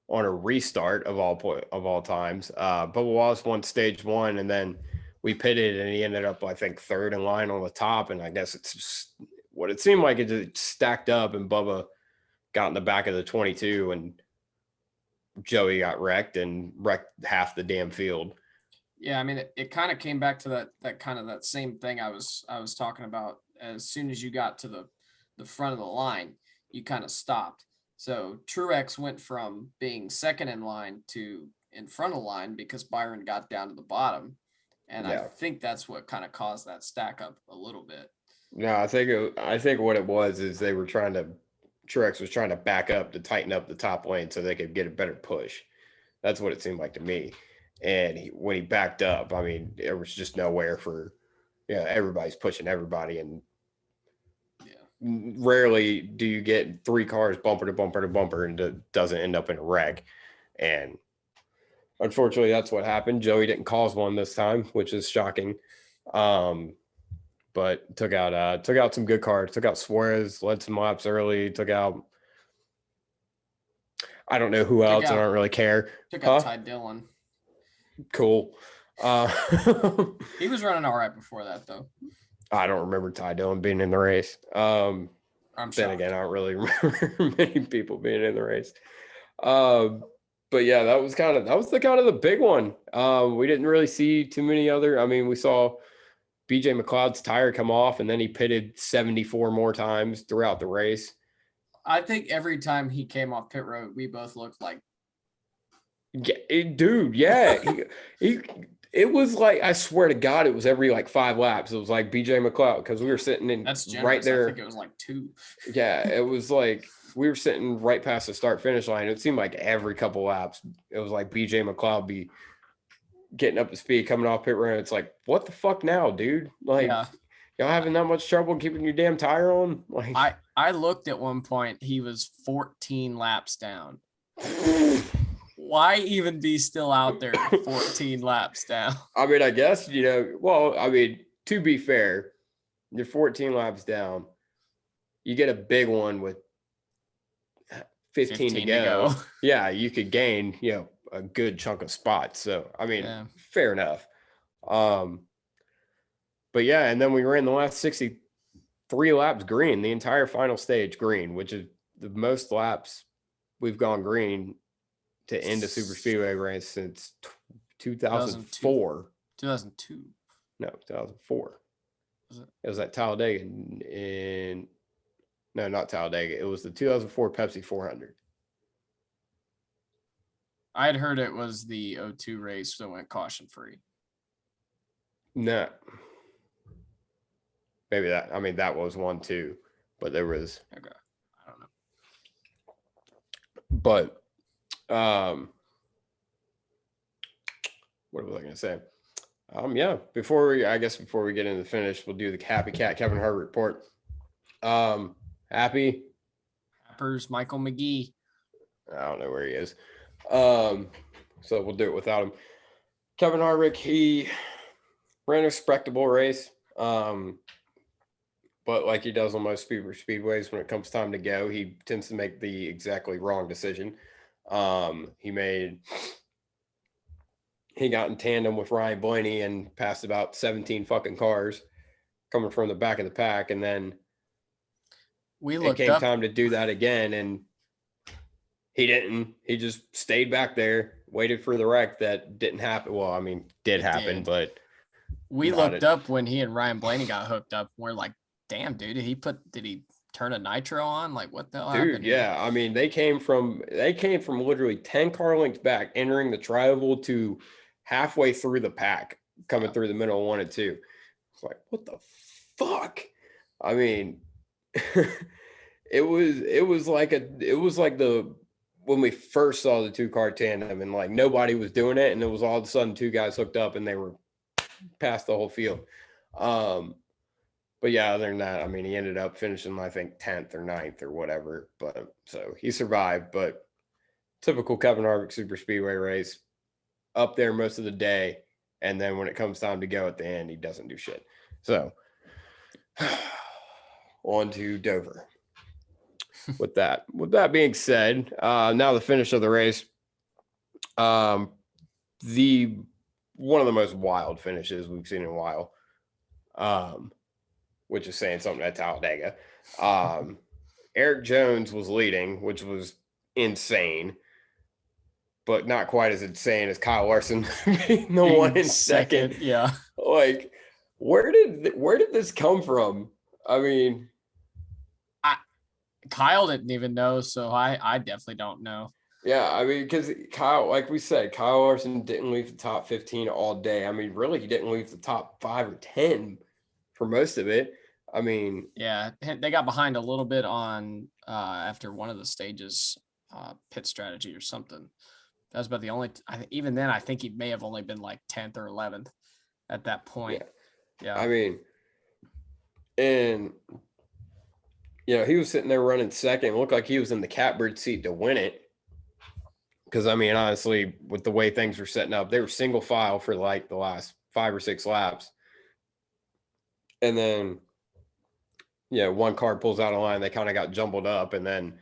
on a restart of all times. Bubba Wallace won stage one, and then we pitted, and he ended up, I think, third in line on the top. And I guess it's just what it seemed like. It just stacked up, and Bubba got in the back of the 22, and Joey got wrecked and wrecked half the damn field. Yeah, I mean, it kind of came back to that same thing I was talking about. As soon as you got to the front of the line, you kind of stopped. So Truex went from being second in line to in front of the line because Byron got down to the bottom, and I think that's what kind of caused that stack up a little bit. No, I think what it was is Truex was trying to back up to tighten up the top lane so they could get a better push. That's what it seemed like to me. And when he backed up, I mean, there was just nowhere for, everybody's pushing everybody, and rarely do you get three cars bumper to bumper to bumper and it doesn't end up in a wreck. And unfortunately, that's what happened. Joey didn't cause one this time, which is shocking. But took out some good cars. Took out Suarez, led some laps early. Took out, I don't know who else. I don't really care. Took out Ty Dillon. Cool. He was running all right before that, though. I don't remember Ty Dillon being in the race. I'm then again, I don't really remember many people being in the race. But yeah, that was the big one. We didn't really see too many other. I mean, we saw BJ McLeod's tire come off, and then he pitted 74 more times throughout the race. I think every time he came off pit road, we both looked like, yeah, dude. Yeah, it was like, I swear to God, it was every like 5 laps. It was like BJ McLeod, because we were sitting in right there. I think it was like 2. Yeah, it was like we were sitting right past the start finish line. It seemed like every couple laps, it was like BJ McLeod be getting up to speed, coming off pit road. It's like, what the fuck now, dude? Like, y'all having that much trouble keeping your damn tire on? Like, I looked at one point, he was 14 laps down. Why even be still out there 14 laps down? I mean, I guess, well, I mean, to be fair, you're 14 laps down. You get a big one with 15 to go. Yeah, you could gain, a good chunk of spots. So, I mean, fair enough. But yeah, and then we ran the last 63 laps green, the entire final stage green, which is the most laps we've gone green to end a super speedway race since 2004. 2002. No, 2004. It was at Talladega no, not Talladega. It was the 2004 Pepsi 400. I had heard it was the 02 race that went caution free. No. Maybe that was one too, but there was. Okay. I don't know. But, what was I going to say? Yeah, before we get into the finish, we'll do the Happy Cat Kevin Hart report. Happy. Happers Michael McGee. I don't know where he is. So we'll do it without him. Kevin Harvick, he ran a respectable race. But like he does on most speedways, when it comes time to go, he tends to make the exactly wrong decision. He got in tandem with Ryan Blaney and passed about 17 fucking cars coming from the back of the pack. And then it came time to do that again, and he didn't. He just stayed back there, waited for the wreck that didn't happen. Well, I mean, did happen, but we looked up when he and Ryan Blaney got hooked up. We're like, damn, dude, did he turn a nitro on? Like, what the hell happened? Dude, yeah. I mean, they came from literally 10 car lengths back, entering the tri-oval to halfway through the pack, coming through the middle of 1 and 2. It's like, what the fuck? I mean, it was like when we first saw the 2-car tandem, and like nobody was doing it, and it was all of a sudden 2 guys hooked up and they were past the whole field. But yeah, other than that, I mean, he ended up finishing, I think, 10th or 9th or whatever. But so he survived. But typical Kevin Harvick super speedway race, up there most of the day, and then when it comes time to go at the end, he doesn't do shit. So on to Dover. with that being said, now the finish of the race. The one of the most wild finishes we've seen in a while. Which is saying something at Talladega. Eric Jones was leading, which was insane, but not quite as insane as Kyle Larson being the one in second. Yeah. Like, where did this come from? I mean, Kyle didn't even know, so I definitely don't know. yeah, I mean, because Kyle, like we said, Kyle Larson didn't leave the top 15 all day. I mean, really, he didn't leave the top 5 or 10 for most of it. I mean, yeah, they got behind a little bit on after one of the stages, pit strategy or something. That was about the only. Even then, I think he may have only been like 10th or 11th at that point. Yeah. I mean, and he was sitting there running second. It looked like he was in the catbird seat to win it. Because, I mean, honestly, with the way things were setting up, they were single file for like the last 5 or 6 laps. And then, one car pulls out of line. They kind of got jumbled up. And then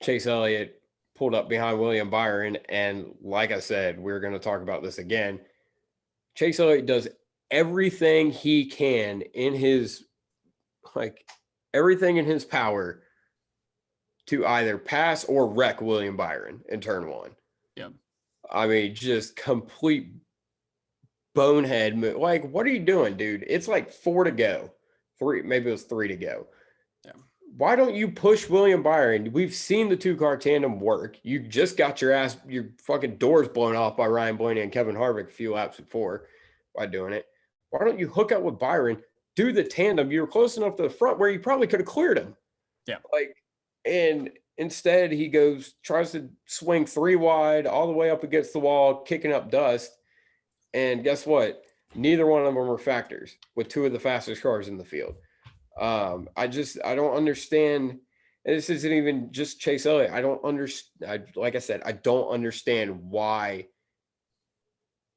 Chase Elliott pulled up behind William Byron. And like I said, we're going to talk about this again. Chase Elliott does everything he can in his, everything in his power to either pass or wreck William Byron in turn 1. Yeah. I mean, just complete bonehead. Like, what are you doing, dude? It's like 4 to go. 3, maybe it was 3 to go. Yeah. Why don't you push William Byron? We've seen the 2-car tandem work. You just got your fucking doors blown off by Ryan Blaney and Kevin Harvick a few laps before by doing it. Why don't you hook up with Byron, do the tandem? You were close enough to the front where you probably could have cleared him. Yeah. And instead he tries to swing 3 wide all the way up against the wall, kicking up dust. And guess what? Neither one of them were factors with 2 of the fastest cars in the field. I don't understand. And this isn't even just Chase Elliott. I don't understand. Like I said, I don't understand why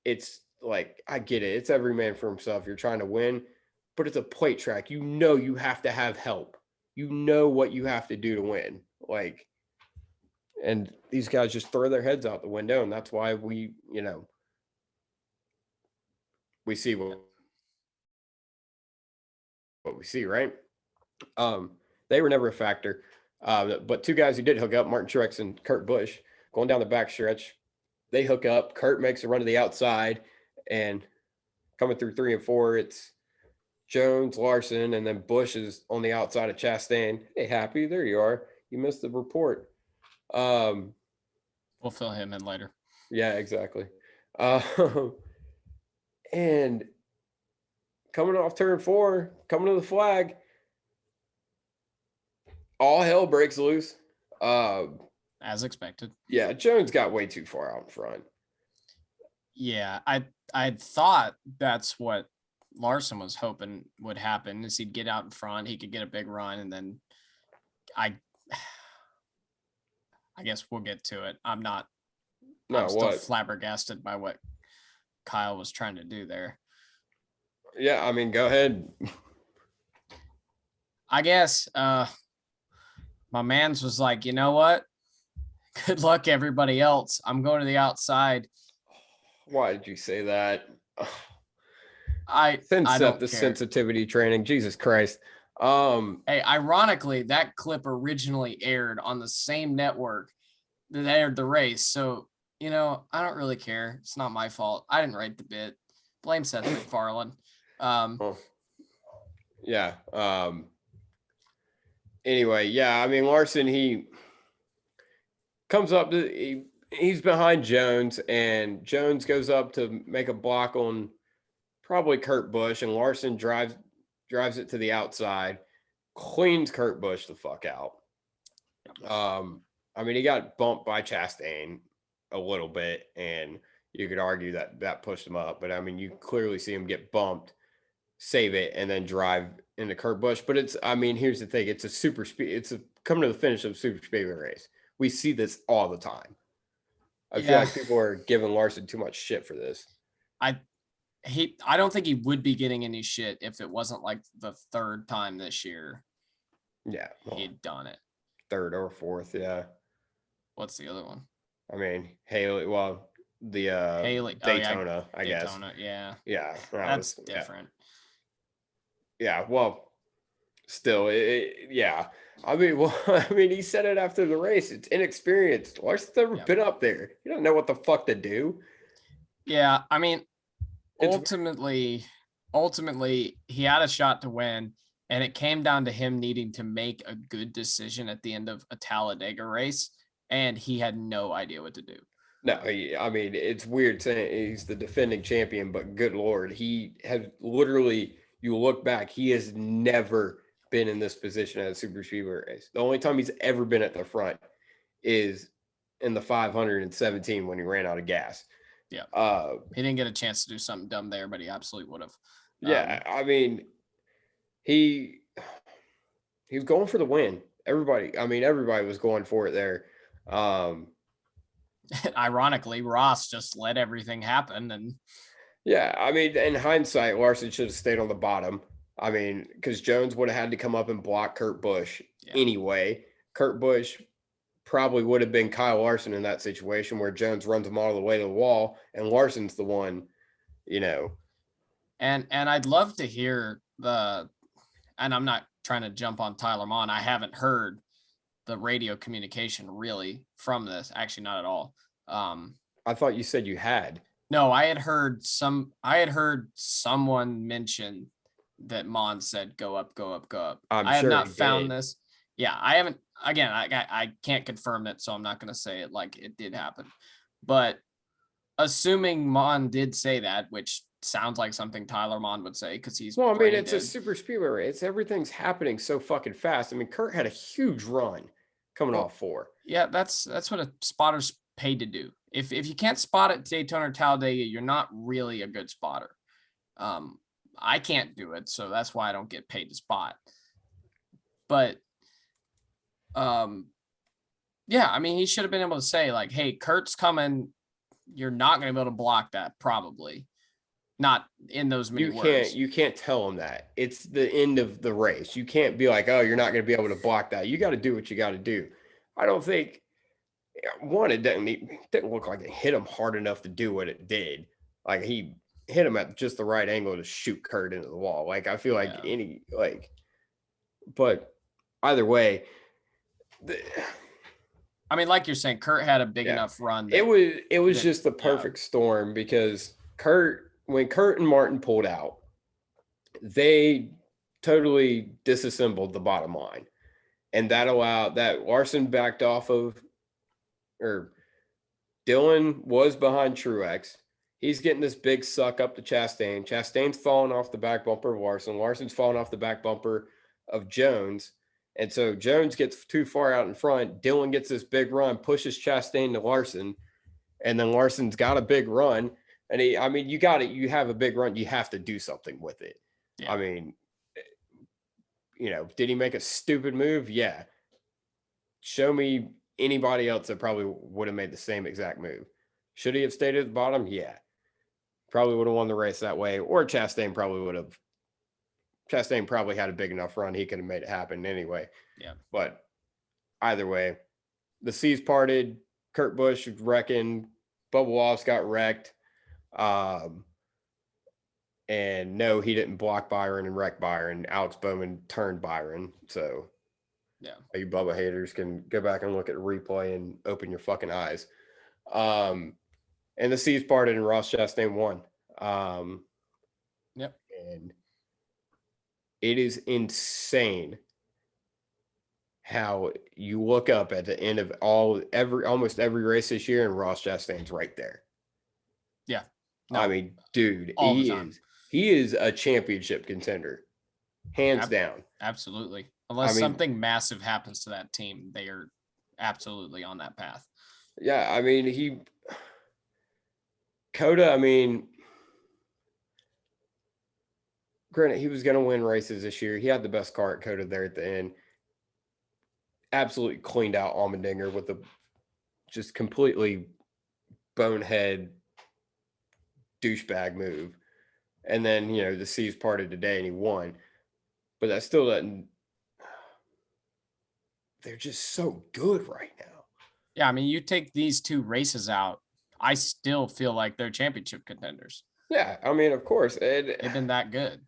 it's like, I get it. It's every man for himself. You're trying to win, but it's a plate track. You have to have help. You know what you have to do to win. And these guys just throw their heads out the window. And that's why we see what we see, right? They were never a factor. But 2 guys who did hook up, Martin Truex and Kurt Busch, going down the backstretch, they hook up. Kurt makes a run to the outside, and coming through 3 and 4, it's Jones, Larson, and then Busch is on the outside of Chastain. Hey, Happy, there you are. You missed the report. We'll fill him in later. Yeah, exactly. And coming off turn 4, coming to the flag, all hell breaks loose. As expected. Yeah, Jones got way too far out in front. Yeah, I thought that's what Larson was hoping would happen, is he'd get out in front, he could get a big run, and then I guess we'll get to it. I'm still flabbergasted by what Kyle was trying to do there. Yeah, I mean, go ahead. I guess my man's was like, you know what? Good luck, everybody else. I'm going to the outside. Why did you say that? I Seth don't the care. sensitivity training. Jesus Christ. Hey, ironically, that clip originally aired on the same network that aired the race. So, I don't really care. It's not my fault. I didn't write the bit. Blame Seth MacFarlane. Yeah. Anyway, yeah, I mean, Larson, he comes up to he's behind Jones, and Jones goes up to make a block on probably Kurt Busch, and Larson drives it to the outside, cleans Kurt Busch the fuck out. I mean, he got bumped by Chastain a little bit, and you could argue that pushed him up, but I mean, you clearly see him get bumped, save it, and then drive into Kurt Busch. But here's the thing: it's a super speed. It's coming to the finish of a super speedway race. We see this all the time. I feel like people are giving Larson too much shit for this. I don't think he would be getting any shit if it wasn't like the 3rd time this year. Yeah, he'd done it. third or fourth. Yeah. What's the other one? I mean, Haley. Well, the Haley. Oh yeah, Daytona, I guess. Daytona. Yeah, Yeah, that that's was different. yeah. Well, still, yeah. I mean, well, I mean, he said it after the race. It's inexperienced. Larson's never Yeah. been up there. He don't know what the fuck to do. Yeah, I mean, It's ultimately, he had a shot to win, and it came down to him needing to make a good decision at the end of a Talladega race, and he had no idea what to do. no. I mean, it's weird saying he's the defending champion, but good lord, he has literally. You look back, he has never been in this position at a super speedway race. The only time he's ever been at the front is in the 517 when he ran out of gas. Yeah. He didn't get a chance to do something dumb there, but he absolutely would have. Yeah, I mean, he was going for the win. Everybody was going for it there. Ironically, Ross just let everything happen, and Yeah, I mean, in hindsight, Larson should have stayed on the bottom. I mean, because Jones would have had to come up and block Kurt Busch anyway. Kurt Busch probably would have been Kyle Larson in that situation where Jones runs him all the way to the wall, and Larson's the one, you know. And I'd love to hear and I'm not trying to jump on Tyler Mon. I haven't heard the radio communication really from this. Actually, not at all. I thought you said you had. No, I had heard someone mention that Mon said go up, go up, go up. I'm I have sure not he found did. this. Yeah, I haven't. Again, I can't confirm it, so I'm not going to say it like it did happen. But assuming Mon did say that, which sounds like something Tyler Mon would say because he's Well, I mean, it's a good. super speedway race. Everything's happening so fucking fast. I mean, Kurt had a huge run coming off 4. Yeah, that's what a spotter's paid to do. If you can't spot at Daytona or Talladega, you're not really a good spotter. I can't do it, so that's why I don't get paid to spot. But yeah, I mean, he should have been able to say like, "Hey, Kurt's coming. You're not going to be able to block that, probably." Not in those many words. You can't tell them that. It's the end of the race. You can't be like, oh, you're not going to be able to block that. You got to do what you got to do. I don't think one, it didn't look like it hit him hard enough to do what it did. Like he hit him at just the right angle to shoot Kurt into the wall. Like I feel like but either way, I mean, like you're saying, Kurt had a big enough run. It was just the perfect storm because when Kurt and Martin pulled out, they totally disassembled the bottom line. And that allowed that Larson backed off of, or Dylan was behind Truex. He's getting this big suck up to Chastain. Chastain's falling off the back bumper of Larson. Larson's falling off the back bumper of Jones. And so Jones gets too far out in front. Dylan gets this big run, pushes Chastain to Larson. And then Larson's got a big run. And you have a big run. You have to do something with it. Yeah. I mean, did he make a stupid move? Yeah. Show me anybody else that probably would have made the same exact move. Should he have stayed at the bottom? Yeah. Probably would have won the race that way. Or Chastain probably would have. Chastain probably had a big enough run. He could have made it happen anyway. Yeah. But either way, the seas parted. Kurt Busch wrecking. Bubba Wallace got wrecked. And no, he didn't block Byron and wreck Byron. Alex Bowman turned Byron. So, yeah, you Bubba haters can go back and look at the replay and open your fucking eyes. And the seas parted and Ross Chastain won. Yep. And it is insane how you look up at the end of almost every race this year and Ross Chastain's right there. Yeah. No, I mean, dude, he is a championship contender. Hands down. Absolutely. Unless something massive happens to that team, they are absolutely on that path. Yeah, I mean, Coda, I mean, granted, he was going to win races this year. He had the best car at Coda there at the end. Absolutely cleaned out Allmendinger with a just completely bonehead douchebag move. And then, the seas parted today and he won. But that still doesn't. they're just so good right now. Yeah, I mean, you take these 2 races out, I still feel like they're championship contenders. Yeah, I mean, of course, and They've been that good.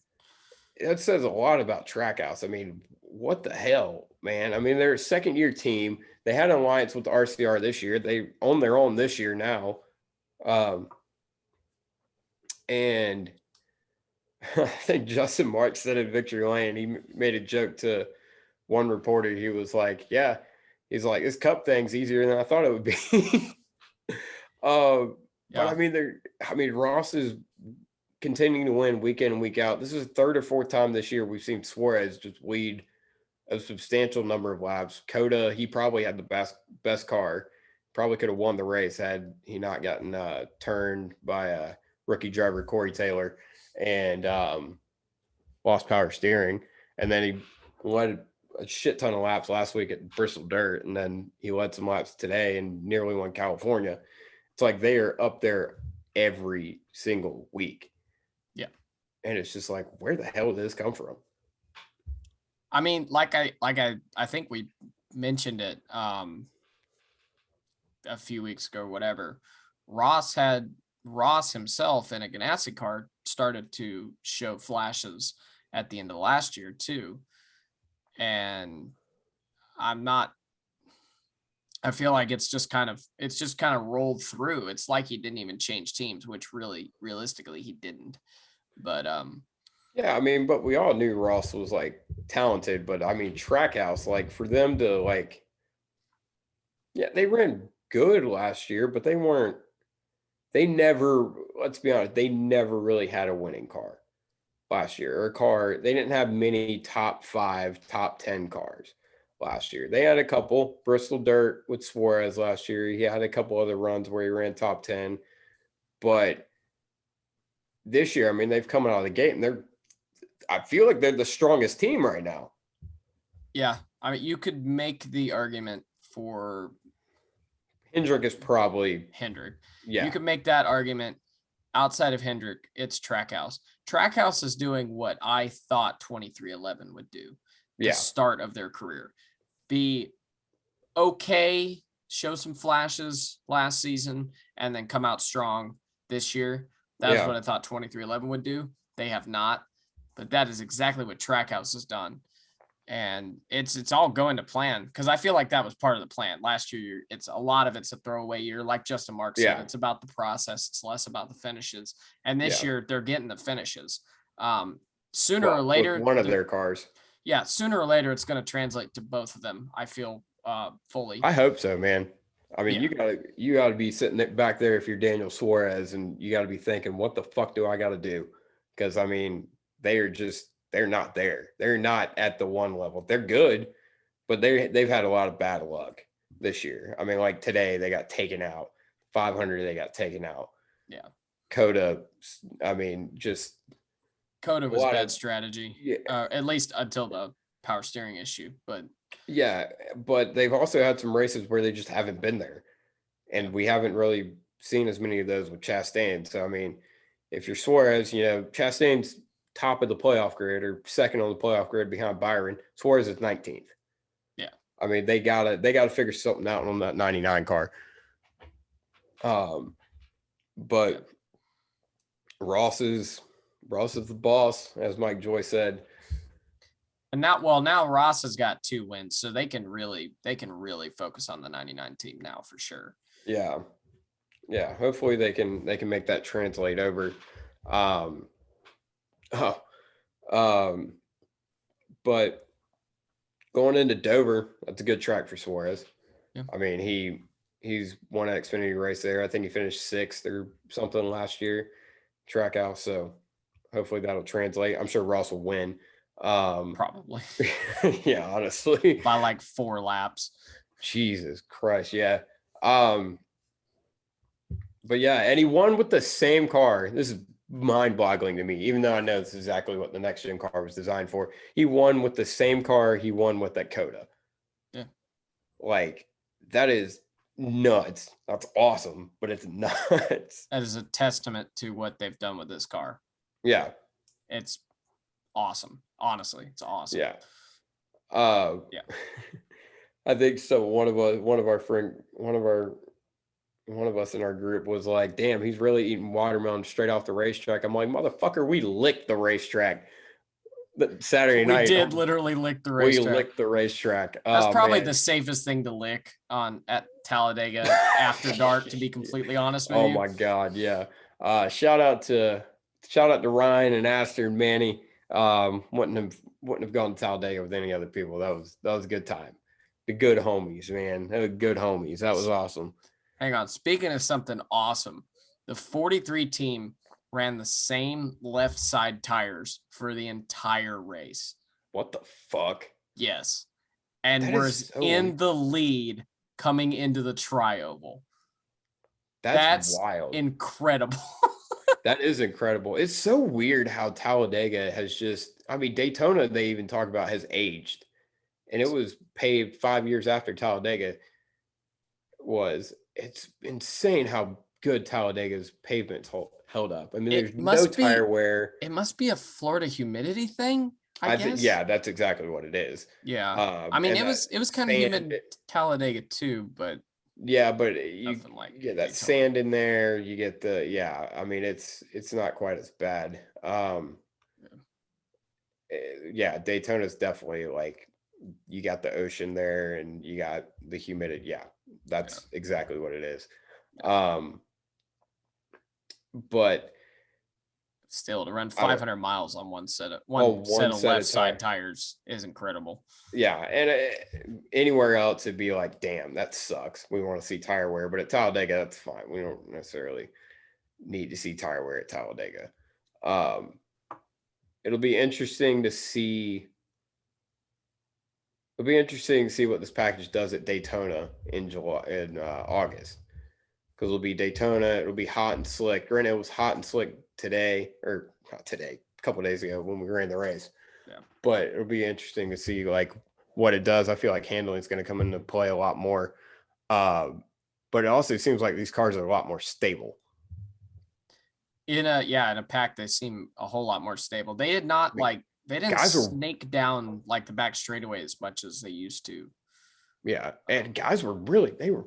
that says a lot about Trackhouse. I mean, what the hell, man? I mean, they're a second-year team. They had an alliance with the RCR this year. They own their own this year now. And I think Justin March said at Victory Lane, he made a joke to one reporter. He was like, yeah, he's like, this cup thing's easier than I thought it would be. But Yeah. I mean, Ross is continuing to win week in and week out. This is the third or fourth time this year we've seen Suarez just lead a substantial number of laps. Coda, he probably had the best car. Probably could have won the race had he not gotten turned by a rookie driver, Corey Taylor, and lost power steering. And then he led a shit ton of laps last week at Bristol Dirt, and then he led some laps today and nearly won California. It's like they are up there every single week. Yeah. And it's just like, where the hell did this come from? I mean, I think we mentioned it a few weeks ago, whatever. Ross himself in a Ganassi car started to show flashes at the end of last year too. And I feel like it's just kind of rolled through. It's like he didn't even change teams, which really realistically he didn't. But yeah, I mean, but we all knew Ross was like talented, but I mean, Trackhouse, like for them to like, yeah, they ran good last year, but they never, let's be honest, they never really had a winning car last year or a car. They didn't have many top 5, top 10 cars last year. They had a couple. Bristol Dirt with Suarez last year. He had a couple other runs where he ran top 10. But this year, I mean, they've come out of the gate and I feel like they're the strongest team right now. yeah, I mean, you could make the argument for Hendrick is probably Hendrick. Yeah. You could make that argument outside of Hendrick. It's Trackhouse. Trackhouse is doing what I thought 2311 would do. The start of their career. Be okay, show some flashes last season, and then come out strong this year. That's what I thought 2311 would do. They have not, but that is exactly what Trackhouse has done. And it's all going to plan, because I feel like that was part of the plan last year. It's a lot of it's a throwaway year, like Justin Mark said. It's about the process. It's less about the finishes. And this year they're getting the finishes. Sooner or later, one of their cars. Yeah, sooner or later it's going to translate to both of them. I feel fully. I hope so, man. I mean, you gotta be sitting back there if you're Daniel Suarez, and you got to be thinking, what the fuck do I got to do? Because I mean, they're not there. They're not at the one level. They're good, but they've had a lot of bad luck this year. I mean, like today they got taken out. 500 they got taken out. Yeah. Coda, I mean, just Coda was bad strategy. Yeah. At least until the power steering issue, but yeah, but they've also had some races where they just haven't been there, and we haven't really seen as many of those with Chastain. So I mean, if you're Suarez, you know, Chastain's top of the playoff grid or second on the playoff grid behind Byron. Suarez is 19th. Yeah. I mean, they gotta figure something out on that 99 car. But Ross is the boss, as Mike Joy said. And now Ross has got 2 wins, so they can really focus on the 99 team now for sure. Yeah. Yeah. Hopefully they can make that translate over. But going into Dover, that's a good track for Suarez. Yeah. I mean, he's won an Xfinity race there. I think he finished 6th or something last year, track out. So hopefully that'll translate. I'm sure Ross will win. Probably. Yeah, honestly. By like 4 laps. Jesus Christ, yeah. But yeah, and he won with the same car. This is mind-boggling to me, even though I know this is exactly what the next gen car was designed for. He won with the same car he won with that Coda. Yeah. Like, that is nuts. That's awesome, but it's nuts. That is a testament to what they've done with this car. Yeah. It's awesome. Honestly, it's awesome. Yeah. Yeah. I think so. One of us in our group was like, "Damn, he's really eating watermelon straight off the racetrack." I'm like, "Motherfucker, we licked the racetrack the Saturday We night. did literally lick the We racetrack. licked the racetrack." That's Oh probably man. the safest thing to lick on at Talladega after dark, to be completely honest with Oh you. my God, yeah. Shout out to Ryan and Aster and Manny. Wouldn't have gone to Talladega with any other people. That was a good time. The good homies, man. They were good homies. That was awesome. Hang on. Speaking of something awesome, the 43 team ran the same left side tires for the entire race. What the fuck? Yes. And That was is so in the lead coming into the tri-oval. that's That's wild. incredible. That is incredible. It's so weird how Talladega has just, I mean, Daytona, they even talk about has aged. And it was paved 5 years after Talladega was. It's insane how good Talladega's pavements held up. I mean, there's It no must tire be wear. it must be a Florida humidity thing, I I think, guess. yeah, that's exactly what it is. Yeah. I mean, And it that was kind of sand, humid Talladega too, but yeah, but you nothing like get that Daytona. sand in there. You get the, yeah. I mean, it's not quite as bad. Yeah, Daytona's definitely like you got the ocean there and you got the humidity. Yeah, Yeah. that's exactly what it is. Um, but Still, to run I don't. 500 miles on one set One of set left of side tire. tires is incredible. Yeah, and anywhere else it'd be like, damn, that sucks. We want to see tire wear, but at Talladega, that's fine. We don't necessarily need to see tire wear at Talladega. Um, it'll be interesting to see. It'll be interesting to see what this package does at Daytona in August, because it'll be Daytona. It'll be hot and slick. Granted, it was hot and slick today, or not today, a couple days ago when we ran the race. Yeah. But it'll be interesting to see like what it does. I feel like handling is going to come into play a lot more. But it also seems like these cars are a lot more stable. In a pack, they seem a whole lot more stable. They did not they didn't snake down like the back straightaway as much as they used to. Yeah, and guys were they were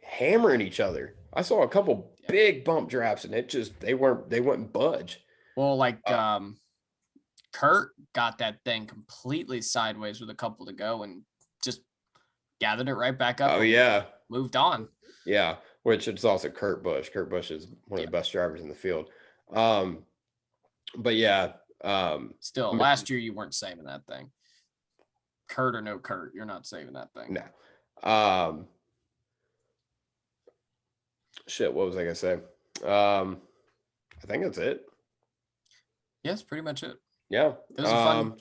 hammering each other. I saw a couple big bump drafts, and they wouldn't budge. Well, like Kurt got that thing completely sideways with a couple to go and just gathered it right back up. Oh yeah, moved on. Yeah, which it's also Kurt Busch. Kurt Busch is one of the best drivers in the field. But yeah, still last year you weren't saving that thing. Kurt or no Kurt, you're not saving that thing. No. Shit, what was I gonna say? I think that's it. Yes, pretty much it. Yeah. It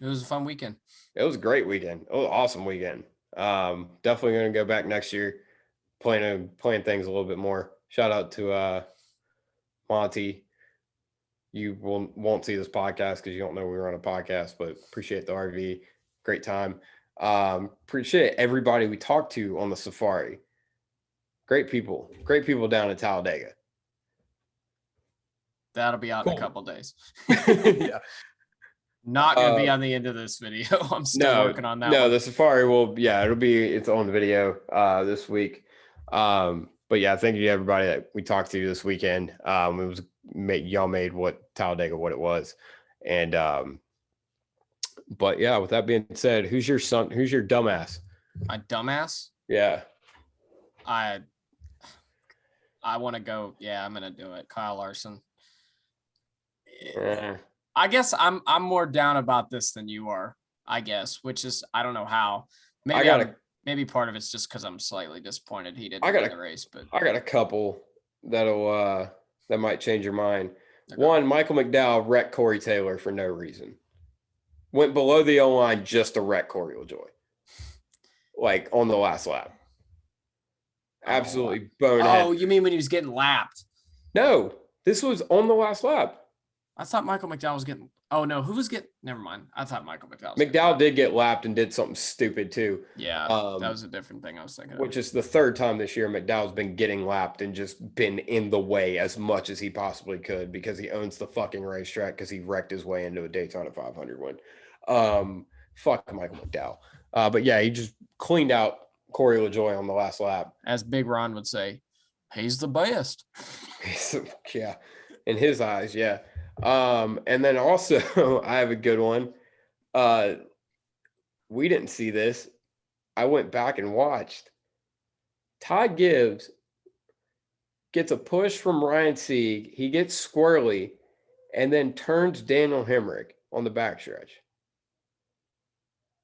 was a fun weekend. It was a great weekend. It was an awesome weekend. Definitely gonna go back next year, playing things a little bit more. Shout out to Monty. You won't see this podcast because you don't know we were on a podcast, but appreciate the RV. Great time. Appreciate everybody we talked to on the safari. Great people down in Talladega. That'll be out in a couple days. Yeah. Not gonna be on the end of this video. I'm still working on that. No, the safari it's on the video this week. But yeah, thank you to everybody that we talked to this weekend. Y'all made Talladega what it was. And but yeah, with that being said, who's your dumbass? My dumbass? Yeah. I want to go. Yeah, I'm gonna do it. Kyle Larson. I guess I'm more down about this than you are, I guess, which is, I don't know how. Maybe part of it's just because I'm slightly disappointed he didn't win the race. But I got a couple that might change your mind. Okay. One, Michael McDowell wrecked Corey Taylor for no reason. Went below the O-line just to wreck Corey LaJoy. Like on the last lap. Absolutely bonehead. Oh, you mean when he was getting lapped? No, this was on the last lap. I thought Michael McDowell was getting. Oh no, who was getting? Never mind. I thought Michael McDowell. McDowell did get lapped and did something stupid too. Yeah, that was a different thing I was thinking. Which is the third time this year McDowell's been getting lapped and just been in the way as much as he possibly could because he owns the fucking racetrack because he wrecked his way into a Daytona 500 win. Fuck Michael McDowell. But yeah, he just cleaned out Corey LaJoy on the last lap. As Big Ron would say, he's the best. Yeah, in his eyes, yeah. And then also I have a good one. We didn't see this. I went back and watched. Ty Gibbs gets a push from Ryan Sieg. He gets squirrely and then turns Daniel Hemrick on the backstretch.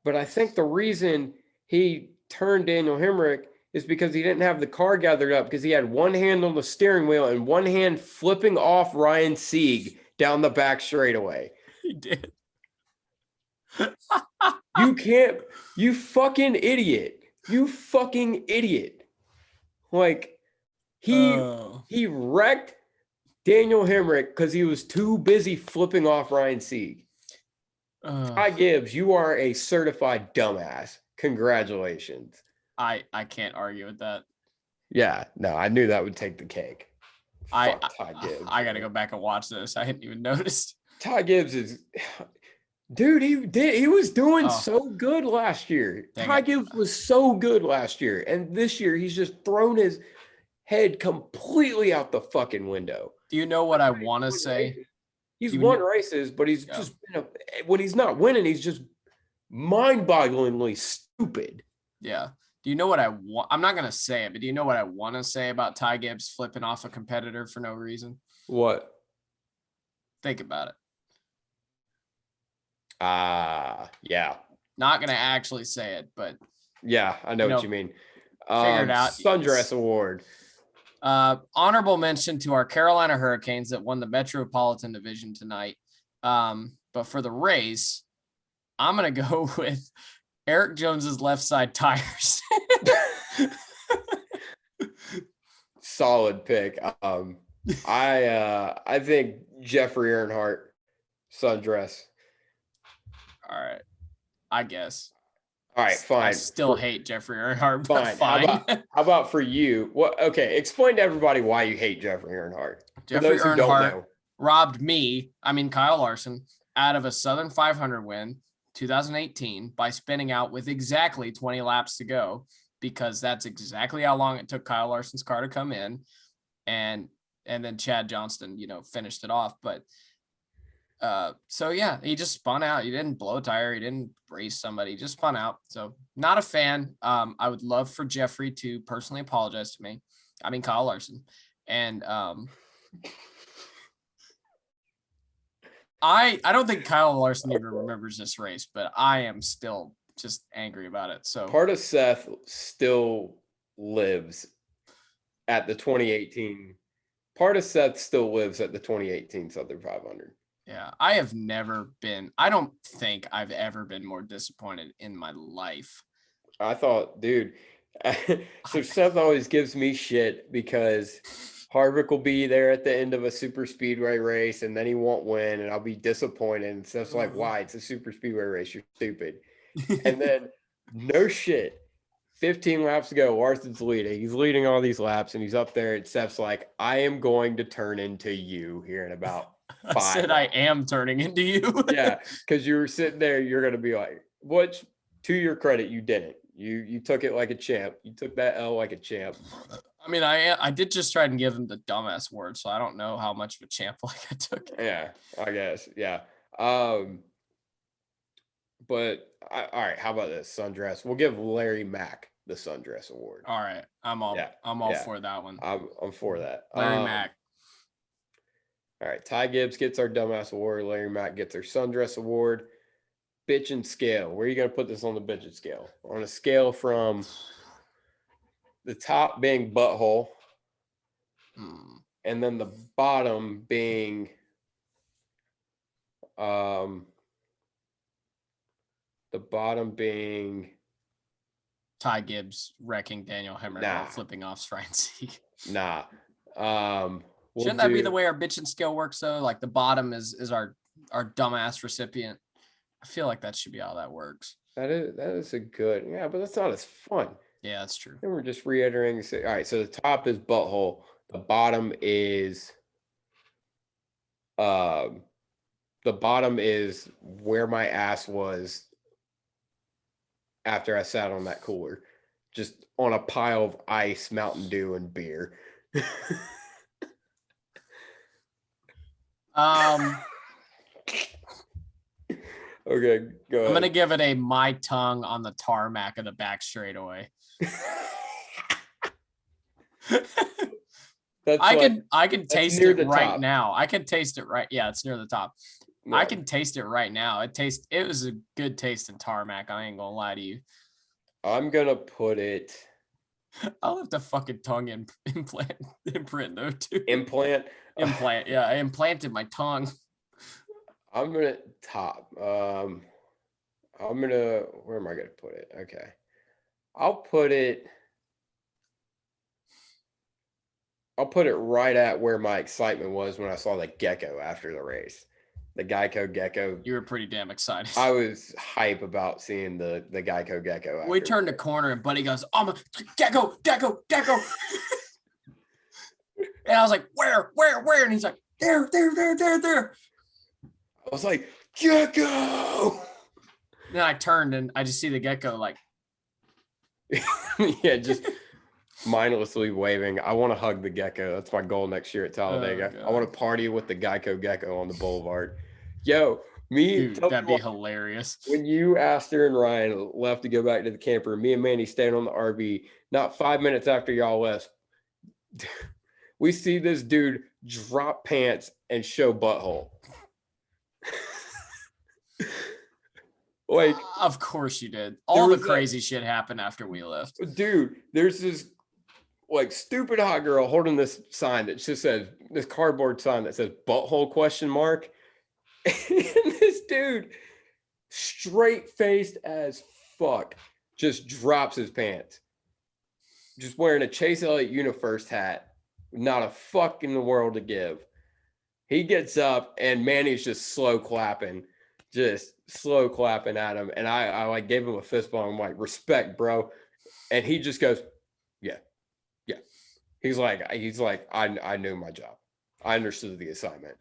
But I think the reason he turned Daniel Hemrick is because he didn't have the car gathered up because he had one hand on the steering wheel and one hand flipping off Ryan Sieg down the back straightaway. He did. You fucking idiot. You fucking idiot. Like, he wrecked Daniel Hemrick because he was too busy flipping off Ryan Sieg. Ty Gibbs, you are a certified dumbass. Congratulations. I can't argue with that. Yeah, no, I knew that would take the cake. Fuck Ty Gibbs. I got to go back and watch this. I hadn't even noticed. Ty Gibbs is, dude. He was doing so good last year. Ty Gibbs was so good last year, and this year he's just thrown his head completely out the fucking window. Do you know what I want to say? He's won races, but he's just been when he's not winning, he's just mind-bogglingly stupid. Yeah. Do you know what I want? I'm not gonna say it, but do you know what I want to say about Ty Gibbs flipping off a competitor for no reason? What? Think about it. Yeah. Not gonna actually say it, but yeah, I know what you mean. Figure it out. Sundress Award. Honorable mention to our Carolina Hurricanes that won the Metropolitan Division tonight. But for the race, I'm gonna go with Eric Jones's left side tires. Solid pick. I think Jeffrey Earnhardt sundress. All right, I guess. All right, fine. I still hate Jeffrey Earnhardt. Fine. How about for you? What? Okay, explain to everybody why you hate Jeffrey Earnhardt. Jeffrey Earnhardt robbed Kyle Larson, out of a Southern 500 win, 2018, by spinning out with exactly 20 laps to go, because that's exactly how long it took Kyle Larson's car to come in, and then Chad Johnston, finished it off. But so yeah, he just spun out. He didn't blow a tire. He didn't race somebody. He just spun out. So not a fan. I would love for Jeffrey to personally apologize to me. I mean, Kyle Larson. And I don't think Kyle Larson even remembers this race, but I am still just angry about it. So part of Seth still lives at the 2018. Part of Seth still lives at the 2018 Southern 500. Yeah, I don't think I've ever been more disappointed in my life. I thought, dude, so Seth always gives me shit because Harvick will be there at the end of a super speedway race and then he won't win and I'll be disappointed. And Seth's like, why? It's a super speedway race. You're stupid. And then no shit. 15 laps to go. Larson's leading. He's leading all these laps and he's up there. And Seth's like, I am going to turn into you here in about 5 I said, I am turning into you. Yeah, because you were sitting there, you're going to be like, which, to your credit, you didn't. You took it like a champ. You took that L like a champ. I mean, I did just try and give him the dumbass word, so I don't know how much of a champ like I took. Yeah, I guess. Yeah. But all right, how about this sundress? We'll give Larry Mack the sundress award. All right, I'm all for that one. I'm for that. Larry Mack. All right, Ty Gibbs gets our dumbass award. Larry Mack gets our sundress award. Bitch and scale. Where are you going to put this on the bitch and scale? On a scale from the top being butthole, and then the bottom being Ty Gibbs wrecking Daniel Hemrick while flipping off Ryan Sieg. Nah. Shouldn't that be the way our bitch and scale works though? Like the bottom is our dumbass recipient. I feel like that should be how that works. That is a good, yeah, but that's not as fun. Yeah, that's true. And we're just reiterating. All right, so the top is butthole. The bottom is where my ass was after I sat on that cooler. just on a pile of ice, Mountain Dew, and beer. Okay, go ahead. I'm gonna give it a my tongue on the tarmac of the back straightaway. I can taste it right now. I can taste it right. Yeah, it's near the top. No. I can taste it right now. It was a good taste in tarmac. I ain't gonna lie to you. I'm gonna put it. I'll have to fucking tongue imprint though too. Implant. Yeah, I implanted my tongue. I'm gonna top. I'm gonna. Where am I gonna put it? Okay, I'll put it right at where my excitement was when I saw the gecko after the race. The Geico gecko. You were pretty damn excited. I was hype about seeing the Geico gecko. We turned the corner and Buddy goes, "Oh my gecko!" And I was like, "Where?" And he's like, "There." I was like, "Gecko!" Then I turned and I just see the gecko like, yeah, just mindlessly waving. I want to hug the gecko. That's my goal next year at Talladega. I want to party with the Geico gecko on the boulevard. Yo, dude, that'd be hilarious. When you, Aster, and Ryan left to go back to the camper, me and Manny stayed on the RV. Not 5 minutes after y'all left, we see this dude drop pants and show butthole. Like, of course you did. All the crazy shit happened after we left. Dude, there's this like stupid hot girl holding this sign that just says, this cardboard sign that says butthole ? And this dude, straight faced as fuck, just drops his pants. Just wearing a Chase Elliott UniFirst hat. Not a fuck in the world to give. He gets up and Manny's just slow clapping at him. And I like gave him a fist bump. I'm like, respect, bro. And he just goes, yeah. He's like, I knew my job. I understood the assignment.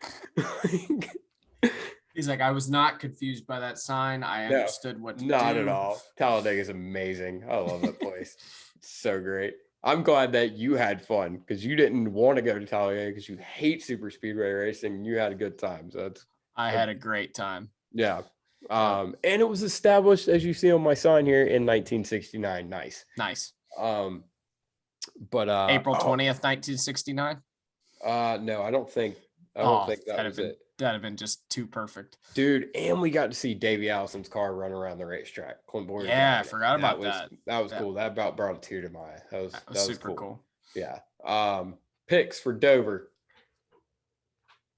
He's like, I was not confused by that sign. I understood what to do. Not at all. Talladega is amazing. I love that place. It's so great. I'm glad that you had fun because you didn't want to go to Talladega because you hate super speedway racing and you had a good time. So I had a great time. Yeah. And it was established, as you see on my sign here, in 1969. Nice. But April 20th, 1969. No, I don't think that was it. That'd have been just too perfect, dude. And we got to see Davey Allison's car run around the racetrack. Yeah, I forgot about that. That was cool. That about brought a tear to my eye. That was super cool. Yeah. Picks for Dover.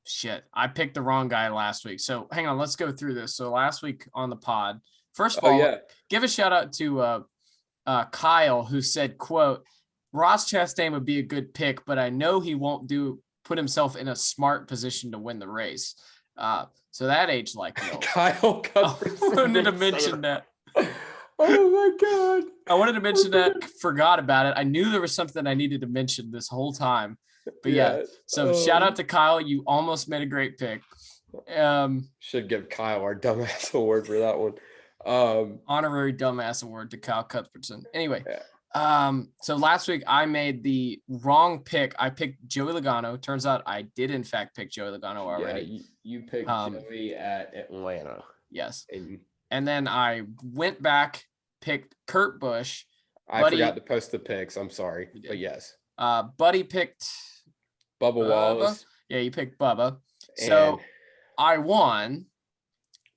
Shit, I picked the wrong guy last week. So hang on, let's go through this. So last week on the pod, first of all, give a shout out to Kyle, who said, quote, Ross Chastain would be a good pick, but I know he won't put himself in a smart position to win the race. So that aged like milk. Kyle I wanted to mention that. Oh my God. I wanted to mention that, forgot about it. I knew there was something I needed to mention this whole time. But yeah, so shout out to Kyle. You almost made a great pick. Should give Kyle our dumbass award for that one. Honorary dumbass award to Kyle Cuthbertson. Anyway, so last week I made the wrong pick. I picked Joey Logano. Turns out I did in fact pick Joey Logano already. Yeah, you picked Joey at Atlanta. Yes. And then I went back, picked Kurt Busch. I forgot to post the picks. I'm sorry, but yes. Buddy picked Bubba Wallace. Yeah, you picked Bubba. So I won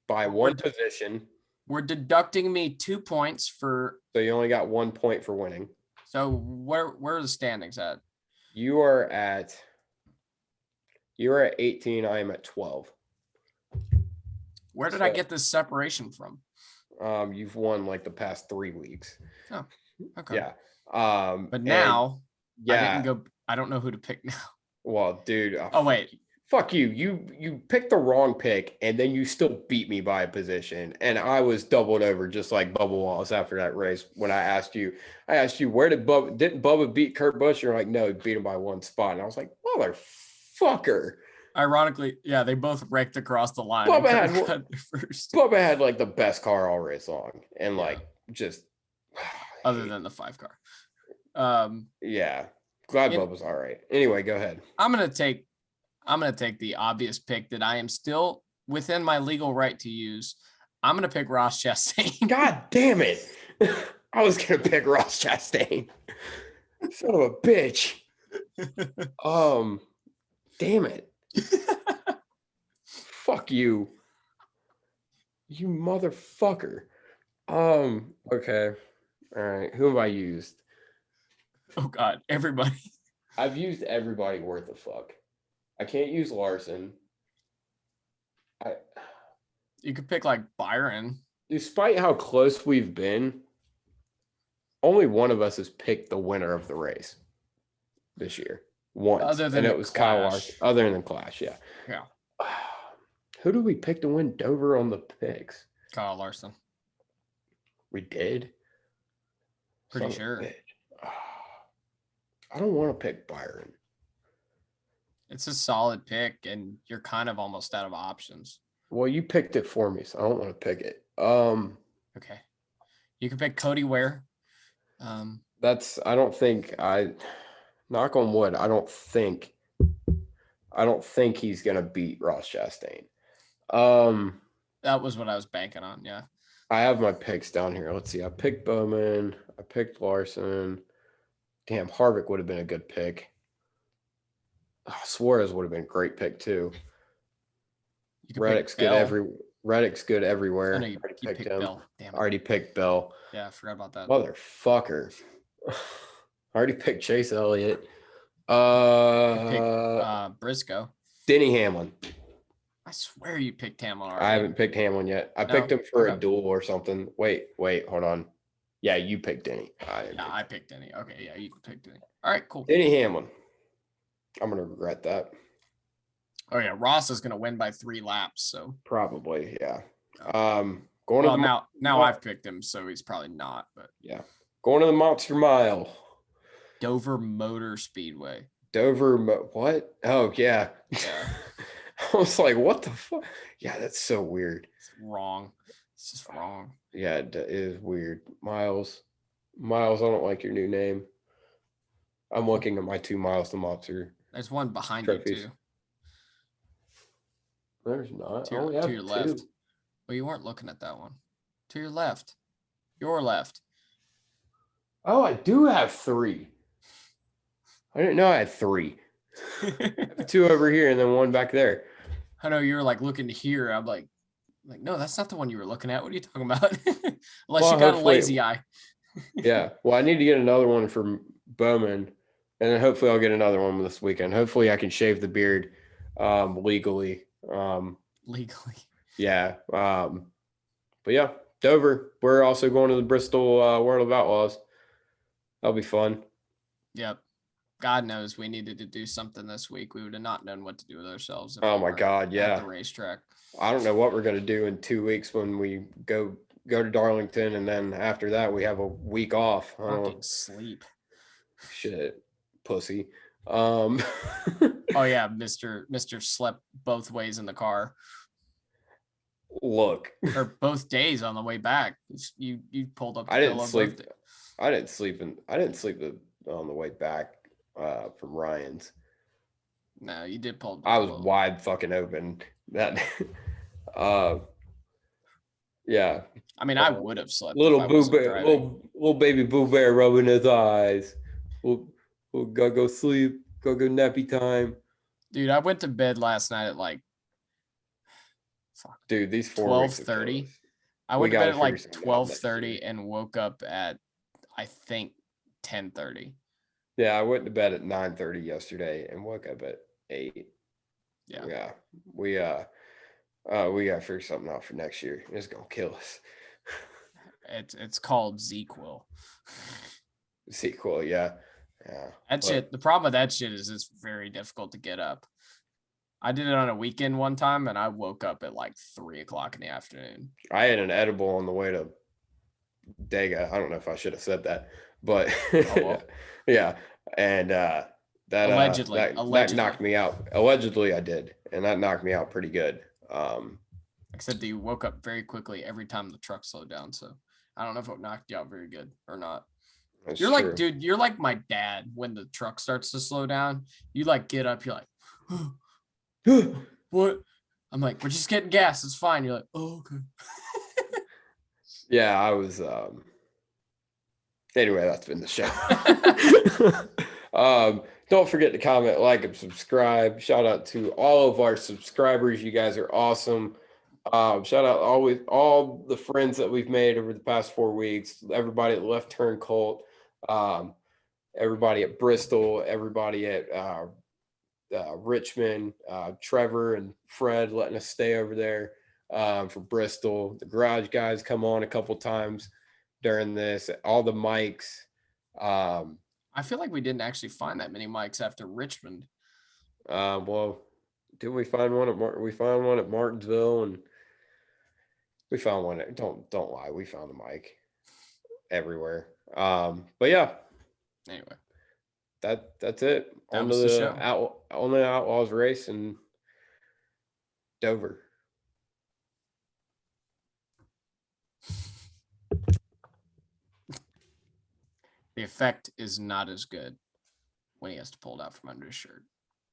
by one position. We're deducting me 2 points for. So you only got 1 point for winning. So where are the standings at? You are at 18. I am at 12. Where did I get this separation from? You've won like the past 3 weeks. Oh, okay. Yeah. But now, I don't know who to pick now. Well, dude. Oh wait. Fuck you. You picked the wrong pick, and then you still beat me by a position. And I was doubled over just like Bubba Wallace after that race. When I asked you, where didn't Bubba beat Kurt Busch? You're like, no, he beat him by 1 spot. And I was like, motherfucker. Ironically, yeah, they both wrecked across the line. Bubba had like the best car all race long. And like, just, other than the 5 car. Yeah, glad in- Bubba's all right. Anyway, go ahead. I'm gonna take the obvious pick that I am still within my legal right to use. I'm gonna pick Ross Chastain. God damn it! I was gonna pick Ross Chastain. Son of a bitch. Damn it. Fuck you. You motherfucker. Okay. All right. Who have I used? Oh God, everybody. I've used everybody worth a fuck. I can't use Larson. You could pick like Byron. Despite how close we've been, only one of us has picked the winner of the race this year. Once. Other than and the it was Kyle Clash. Larson. Other than Clash, yeah. Yeah. Who did we pick to win Dover on the picks? Kyle Larson. We did? Pretty Son of a sure. bitch. I don't want to pick Byron. It's a solid pick, and you're kind of almost out of options. Well, you picked it for me, so I don't want to pick it. Okay. You can pick Cody Ware. I don't think knock on wood, I don't think he's gonna beat Ross Chastain. That was what I was banking on, yeah. I have my picks down here. Let's see. I picked Bowman. I picked Larson. Damn, Harvick would have been a good pick. Suarez would have been a great pick too. Reddick's good everywhere. I know you picked him. Bell. Damn I already picked Bell. Yeah, I forgot about that. Motherfucker. I already picked Chase Elliott. Pick Briscoe. Denny Hamlin. I swear you picked Hamlin already. I haven't picked Hamlin yet. I picked him for a duel or something. Wait, hold on. Yeah, you picked Denny. I picked Denny. Okay, yeah, you picked Denny. All right, cool. Denny Hamlin. I'm gonna regret that. Oh yeah, Ross is gonna win by 3 laps, so probably, yeah. Now I've picked him, so he's probably not, but yeah. Going to the Monster Mile. Dover Motor Speedway. What? Oh yeah. Yeah. I was like, what the fuck? Yeah, that's so weird. It's wrong. It's just wrong. Yeah, it is weird. Miles, I don't like your new name. I'm looking at my 2 Miles to Monster. There's one behind trophies. you too. There's not. To your left. Well, you weren't looking at that one. To your left. Your left. Oh, I do have 3. I didn't know I had 3. 2 over here and then 1 back there. I know you were like looking here. I'm like, no, that's not the one you were looking at. What are you talking about? Unless you got a lazy eye. Yeah. Well, I need to get another one from Bowman, and then hopefully I'll get another one this weekend. Hopefully I can shave the beard legally. Legally. Yeah. But yeah, Dover. We're also going to the Bristol World of Outlaws. That'll be fun. Yep. God knows we needed to do something this week. We would have not known what to do with ourselves. Oh my God, yeah. At the racetrack. I don't know what we're gonna do in 2 weeks when we go to Darlington, and then after that we have a week off. Fucking sleep. Shit, pussy. Oh yeah, Mr. slept both ways in the car. Look. Or both days on the way back. You pulled up. I didn't sleep on the way back from Ryan's. No, you did pull. I was wide fucking open. That yeah. I mean, I would have slept. Little Boo Bear, little baby Boo Bear rubbing his eyes. We'll go sleep. Go nappy time. Dude, I went to bed last night at like. Dude, these 4 12:30. I went to bed at like 12:30 and woke up at I think 10:30. Yeah, I went to bed at 9:30 yesterday and woke up at 8. Yeah. Yeah. We gotta figure something out for next year. It's gonna kill us. It's called Zequel. Sequel, yeah. Yeah. That shit. The problem with that shit is it's very difficult to get up. I did it on a weekend one time and I woke up at like 3:00 in the afternoon. I had an edible on the way to Dega. I don't know if I should have said that, but yeah. And that allegedly that knocked me out. Allegedly I did. And that knocked me out pretty good. Except that you woke up very quickly every time the truck slowed down. So I don't know if it knocked you out very good or not. That's You're true. like, dude, you're like my dad when the truck starts to slow down. You like get up, you're like, what? I'm like, we're just getting gas. It's fine. You're like, oh, okay. Yeah, I was anyway, that's been the show. Don't forget to comment, like, and subscribe. Shout out to all of our subscribers. You guys are awesome. Shout out always all the friends that we've made over the past 4 weeks. Everybody at Left Turn Cult, everybody at Bristol, everybody at Richmond, Trevor and Fred letting us stay over there from Bristol. The garage guys come on a couple times during this. All the mics. I feel like we didn't actually find that many mics after Richmond. Well, did we find one at we found one at Martinsville, and we found one at, don't lie, we found a mic everywhere. But yeah, Anyway, that's it. that On to was the show. on the Outlaws race in Dover. The effect is not as good when he has to pull it out from under his shirt.